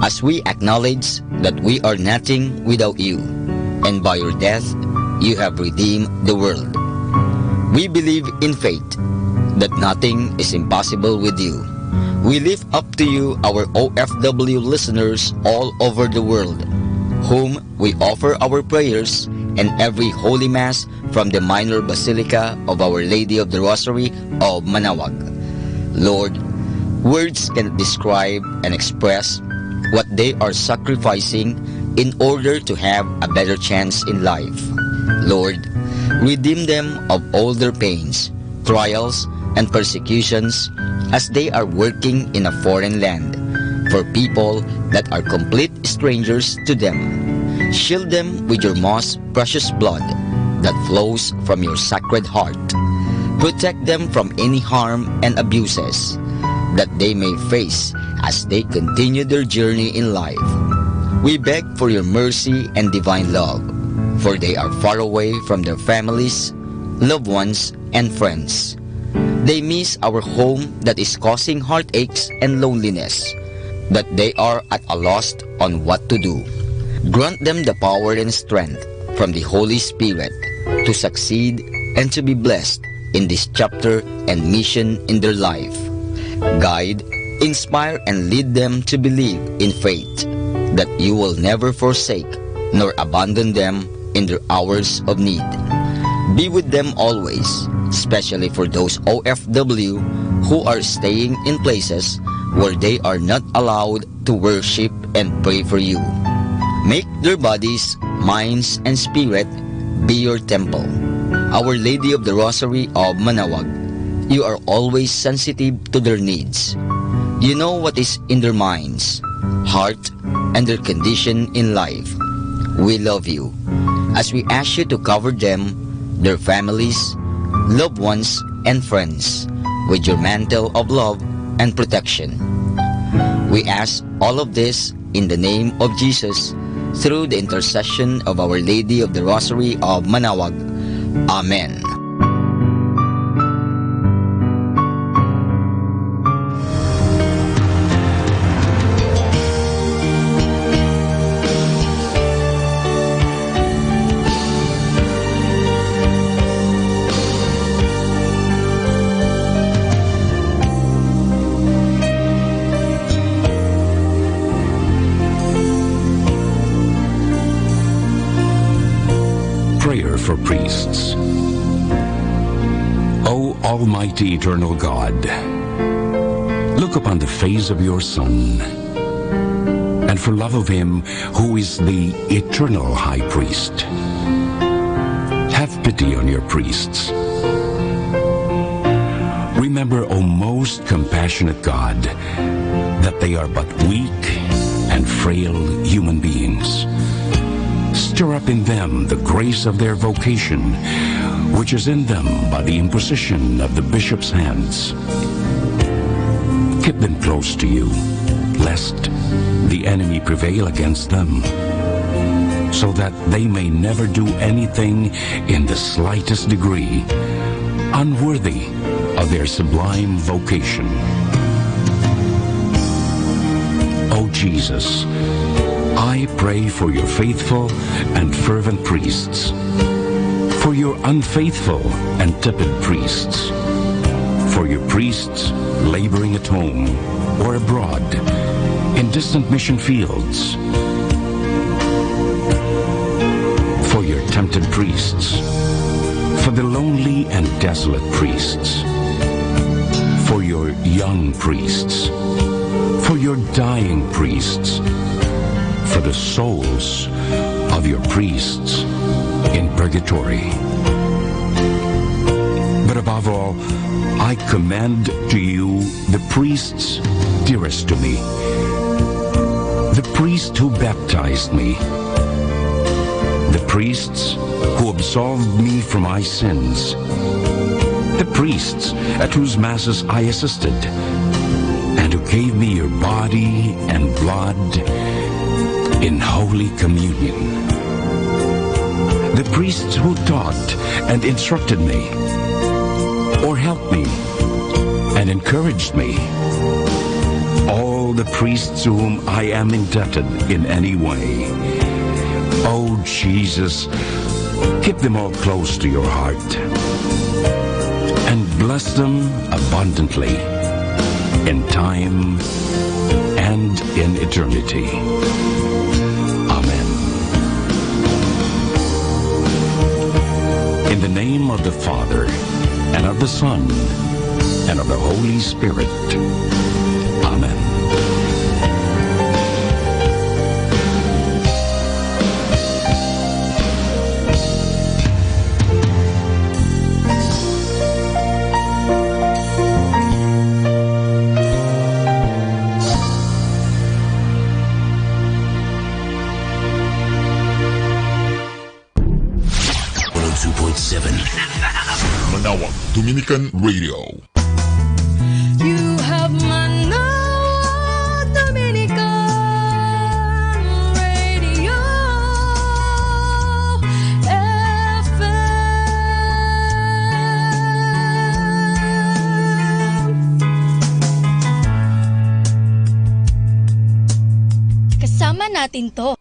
S11: as we acknowledge that we are nothing without you, and by your death you have redeemed the world. We believe in faith that nothing is impossible with you. We lift up to you our OFW listeners all over the world, whom we offer our prayers and every Holy Mass from the Minor Basilica of Our Lady of the Rosary of Manaoag. Lord, words cannot describe and express what they are sacrificing in order to have a better chance in life. Lord, redeem them of all their pains, trials, and persecutions as they are working in a foreign land for people that are complete strangers to them. Shield them with your most precious blood that flows from your sacred heart. Protect them from any harm and abuses that they may face as they continue their journey in life. We beg for your mercy and divine love, for they are far away from their families, loved ones, and friends. They miss our home that is causing heartaches and loneliness, that they are at a loss on what to do. Grant them the power and strength from the Holy Spirit to succeed and to be blessed in this chapter and mission in their life. Guide, inspire, and lead them to believe in faith that you will never forsake nor abandon them in their hours of need. Be with them always, especially for those OFW who are staying in places where they are not allowed to worship and pray for you. Make their bodies, minds, and spirit be your temple. Our Lady of the Rosary of Manaoag, you are always sensitive to their needs. You know what is in their minds, heart, and their condition in life. We love you as we ask you to cover them, their families, loved ones, and friends with your mantle of love and protection. We ask all of this in the name of Jesus through the intercession of Our Lady of the Rosary of Manaoag. Amen.
S12: Prayer for priests. O Almighty Eternal God, look upon the face of your Son, and for love of him who is the eternal High Priest, have pity on your priests. Remember, O most compassionate God, that they are but weak and frail human beings. Stir up in them the grace of their vocation, which is in them by the imposition of the bishop's hands. Keep them close to you, lest the enemy prevail against them, so that they may never do anything in the slightest degree unworthy of their sublime vocation. O Jesus, I pray for your faithful and fervent priests, for your unfaithful and tepid priests, for your priests laboring at home or abroad in distant mission fields, for your tempted priests, for the lonely and desolate priests, for your young priests, for your dying priests, for the souls of your priests in purgatory. But above all, I commend to you the priests dearest to me, the priest who baptized me, the priests who absolved me from my sins, the priests at whose masses I assisted, and who gave me your body and blood in Holy Communion. The priests who taught and instructed me, or helped me and encouraged me. All the priests to whom I am indebted in any way. Oh Jesus, keep them all close to your heart and bless them abundantly in time and in eternity. In the name of the Father, and of the Son, and of the Holy Spirit. Amen.
S13: Manaoag Dominican Radio.
S2: You have Manaoag Dominican Radio FM.
S14: Kasama natin to.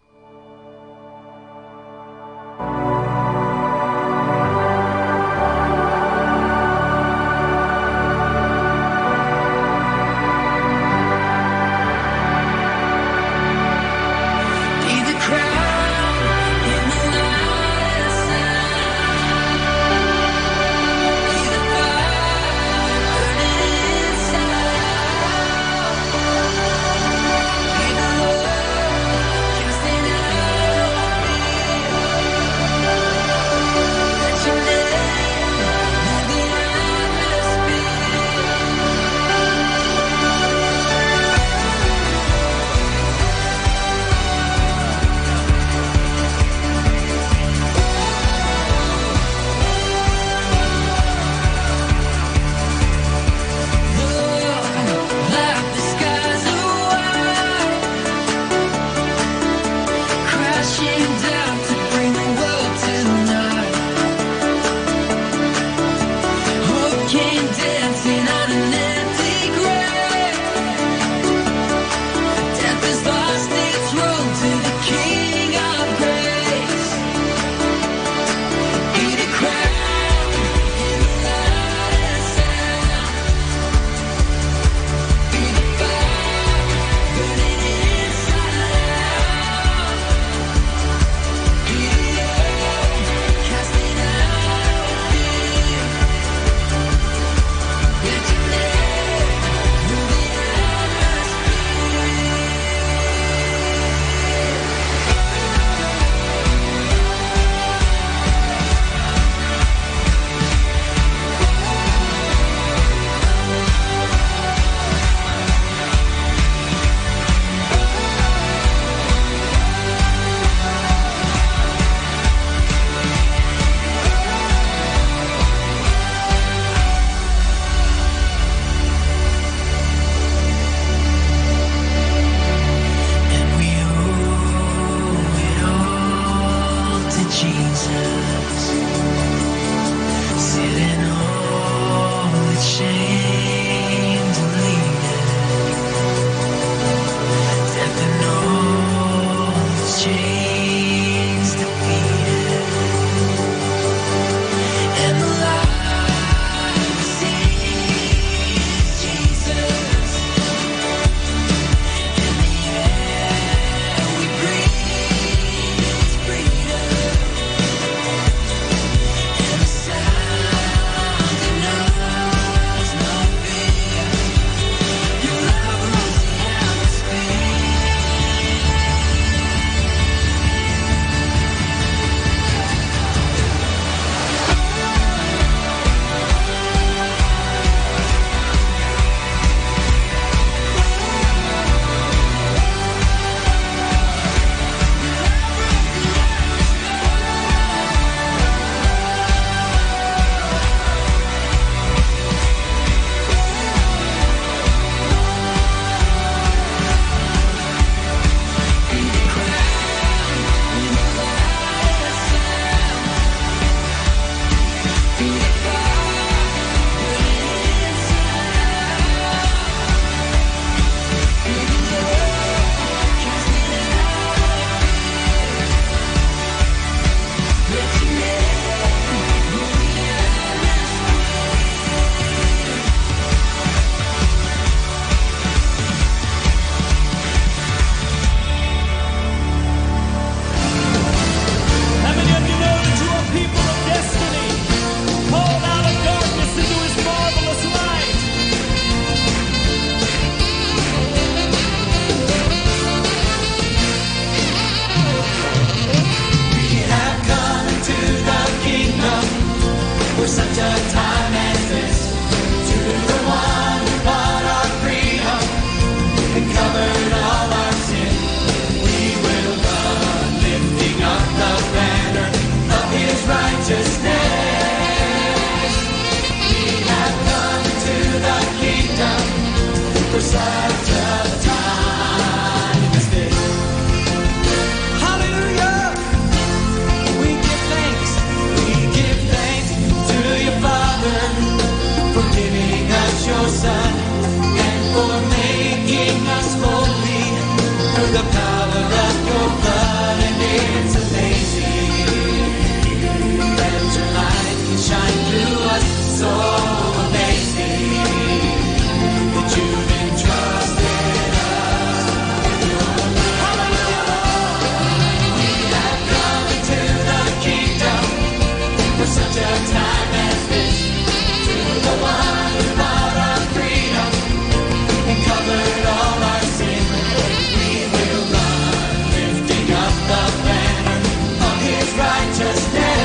S7: righteousness.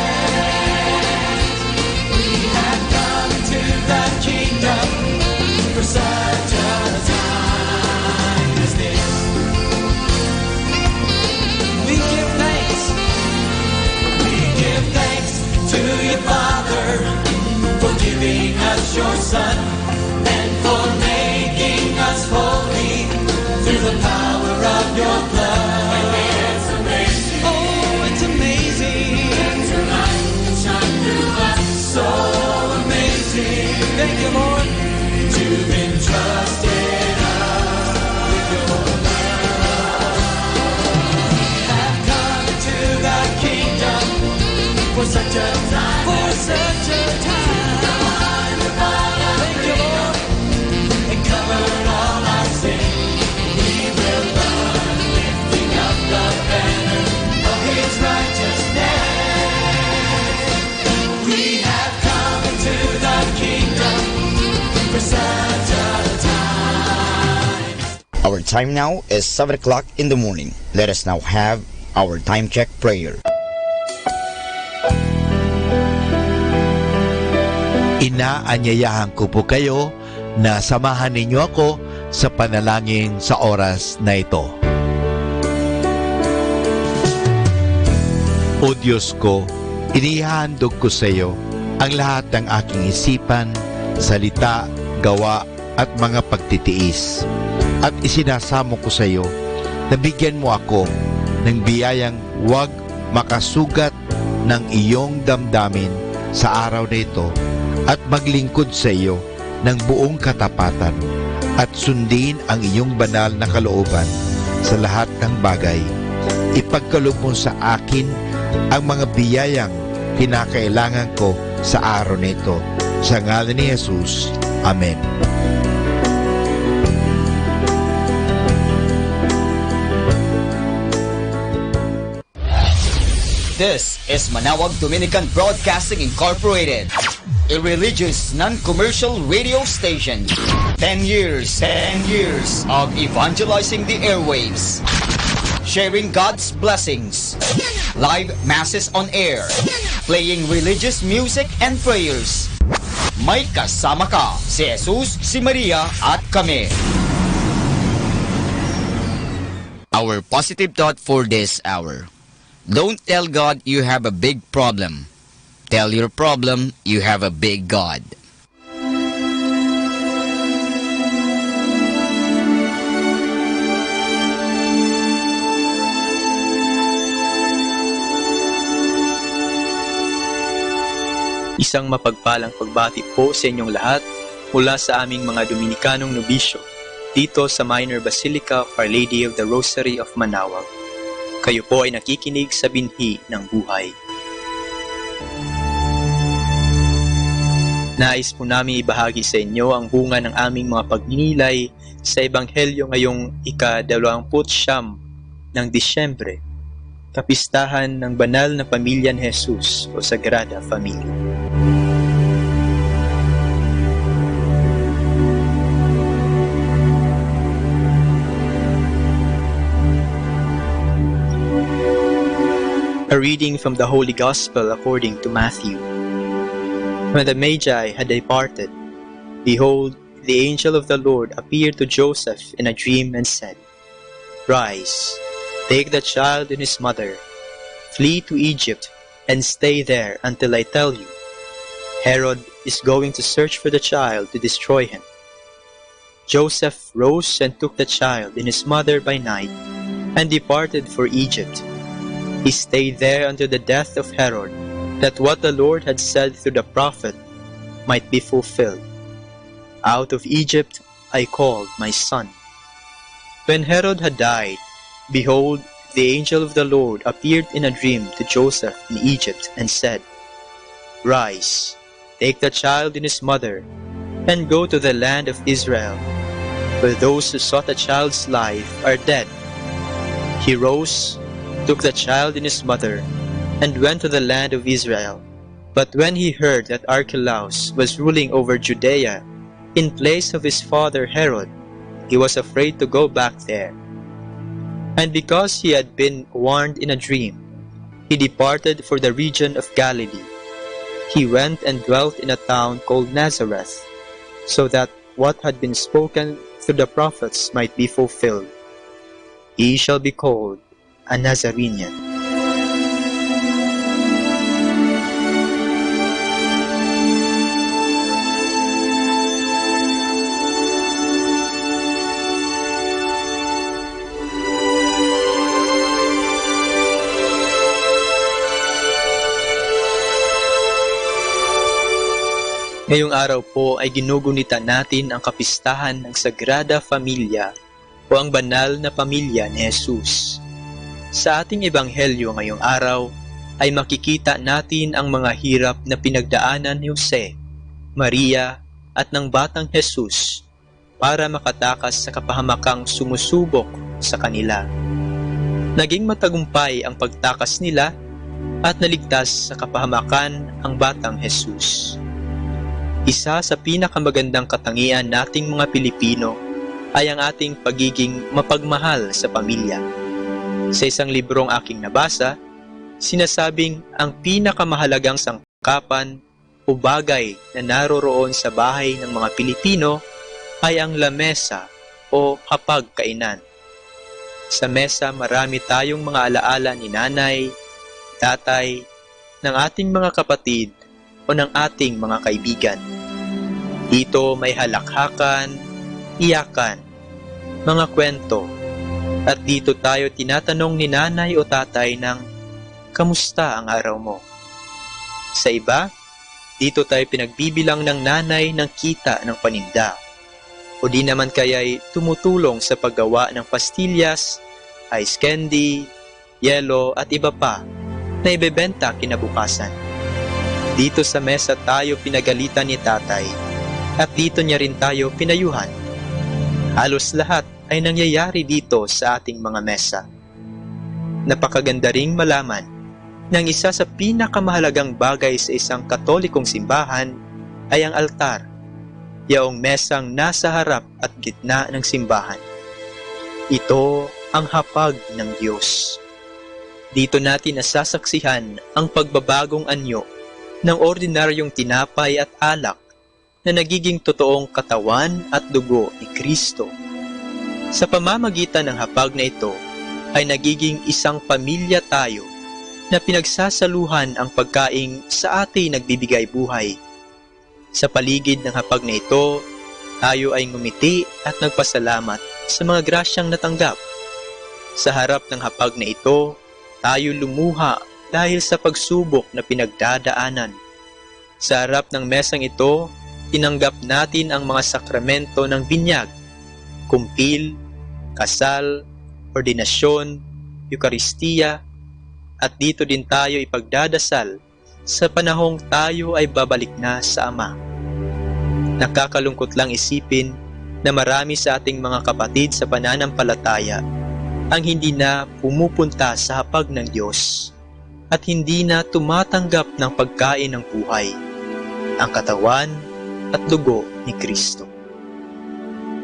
S7: We have come to the kingdom for such a time as this. We give thanks. We give thanks to you, Father, for giving us your Son and for making us holy through the power of your blood. It's amazing. Oh, it's amazing. Let your light shine through us. So amazing. Thank you, Lord. You've entrusted us with your love. Have come to the kingdom for such a time. For such a time. Thank you, Lord. And covered all our sin. We will run, lifting up the banner of His righteousness. We have come into the kingdom for such a time.
S11: Our time now is 7 o'clock in the morning. Let us now have our time check prayer.
S1: Inaanyayahan ko po kayo na samahan ninyo ako sa panalangin sa oras na ito. O Diyos ko, inihandog ko sa iyo ang lahat ng aking isipan, salita, gawa at mga pagtitiis. At isinasamo ko sa iyo na bigyan mo ako ng biyayang huwag makasugat ng iyong damdamin sa araw na ito at maglingkod sa iyo ng buong katapatan at sundin ang iyong banal na kalooban sa lahat ng bagay. Ipagkaloob mo sa akin ang mga biyayang kinakailangan ko sa araw na ito. Sa ngalan ni Jesus. Amen.
S11: This is Manaoag Dominican Broadcasting Incorporated, a religious non-commercial radio station. 10 years of evangelizing the airwaves, sharing God's blessings, live masses on air, playing religious music and prayers. May kasama ka, si Jesus, si Maria at kami. Our positive thought for this hour. Don't tell God you have a big problem. Tell your problem you have a big God.
S15: Isang mapagpalang pagbati po sa inyong lahat mula sa aming mga Dominikanong nobisyo dito sa Minor Basilica of Our Lady of the Rosary of Manaoag. Kayo po ay nakikinig sa binhi ng buhay. Nais po namin ibahagi sa inyo ang bunga ng aming mga pagninilay sa Ebanghelyo ngayong ika-29 ng Disyembre, kapistahan ng banal na pamilya ni Jesus o Sagrada Familia. A reading from the Holy Gospel according to Matthew. When the Magi had departed, behold, the angel of the Lord appeared to Joseph in a dream and said, Rise, take the child and his mother, flee to Egypt, and stay there until I tell you. Herod is going to search for the child to destroy him. Joseph rose and took the child and his mother by night, and departed for Egypt. He stayed there until the death of Herod, that what the Lord had said through the prophet might be fulfilled. Out of Egypt I called my son. When Herod had died, behold, the angel of the Lord appeared in a dream to Joseph in Egypt and said, Rise, take the child and his mother, and go to the land of Israel, for those who sought the child's life are dead. He rose, took the child and his mother, and went to the land of Israel. But when he heard that Archelaus was ruling over Judea in place of his father Herod, he was afraid to go back there. And because he had been warned in a dream, he departed for the region of Galilee. He went and dwelt in a town called Nazareth, so that what had been spoken through the prophets might be fulfilled. He shall be called a Nazarene. Ngayong araw po ay ginugunita natin ang kapistahan ng Sagrada Familia o ang banal na pamilya ni Jesus. Sa ating ebanghelyo ngayong araw ay makikita natin ang mga hirap na pinagdaanan ni Jose, Maria at ng batang Jesus para makatakas sa kapahamakang sumusubok sa kanila. Naging matagumpay ang pagtakas nila at naligtas sa kapahamakan ang batang Jesus. Isa sa pinakamagandang katangian nating mga Pilipino ay ang ating pagiging mapagmahal sa pamilya. Sa isang librong aking nabasa, sinasabing ang pinakamahalagang sangkapan o bagay na naroroon sa bahay ng mga Pilipino ay ang lamesa o hapagkainan. Sa mesa marami tayong mga alaala ni nanay, tatay, ng ating mga kapatid o ng ating mga kaibigan. Dito may halakhakan, iyakan, mga kwento, at dito tayo tinatanong ni nanay o tatay ng, kamusta ang araw mo? Sa iba, dito tayo pinagbibilang ng nanay ng kita ng paninda, o di naman kaya'y tumutulong sa paggawa ng pastillas, ice candy, yelo at iba pa na ibebenta kinabukasan. Dito sa mesa tayo pinagalitan ni tatay at dito niya rin tayo pinayuhan. Halos lahat ay nangyayari dito sa ating mga mesa. Napakaganda ring malaman na ang isa sa pinakamahalagang bagay sa isang katolikong simbahan ay ang altar, yaong mesang nasa harap at gitna ng simbahan. Ito ang hapag ng Diyos. Dito natin nasasaksihan ang pagbabagong anyo ng ordinaryong tinapay at alak na nagiging totoong katawan at dugo ni Kristo. Sa pamamagitan ng hapag na ito ay nagiging isang pamilya tayo na pinagsasaluhan ang pagkaing sa atin nagbibigay buhay. Sa paligid ng hapag na ito, tayo ay ngumiti at nagpasalamat sa mga grasyang natanggap. Sa harap ng hapag na ito, tayo lumuha dahil sa pagsubok na pinagdadaanan. Sa harap ng mesang ito, tinanggap natin ang mga sakramento ng binyag, kumpil, kasal, ordinasyon, Eukaristiya, at dito din tayo ipagdadasal sa panahong tayo ay babalik na sa Ama. Nakakalungkot lang isipin na marami sa ating mga kapatid sa pananampalataya ang hindi na pumupunta sa hapag ng Diyos at hindi na tumatanggap ng pagkain ng buhay, ang katawan at dugo ni Kristo.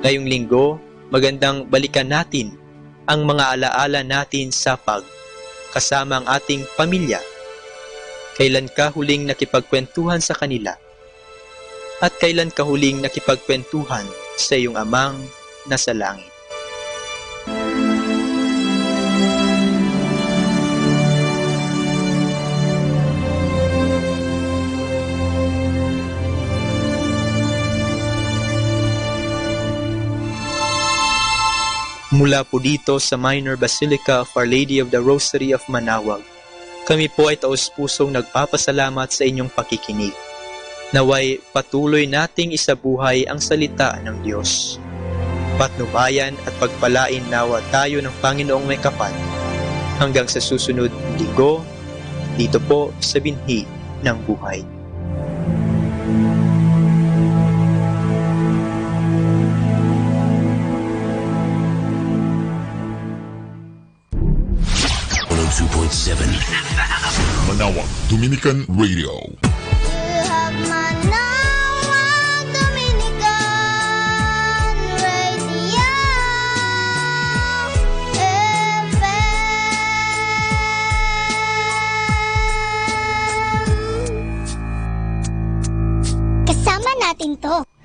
S15: Ngayong linggo, magandang balikan natin ang mga alaala natin sa kasama ang ating pamilya. Kailan ka huling nakipagkwentuhan sa kanila? At kailan ka huling nakipagkwentuhan sa iyong amang nasa langit? Mula po dito sa Minor Basilica of Our Lady of the Rosary of Manaoag, kami po ay taos-pusong nagpapasalamat sa inyong pakikinig. Naway patuloy nating isabuhay ang salita ng Diyos. Patnubayan at pagpalain nawa tayo ng Panginoong may kapal. Hanggang sa susunod linggo, dito po sa binhi ng buhay.
S13: Manaoag Dominican Radio.
S3: Manaoag Dominican Radio FM. natin to.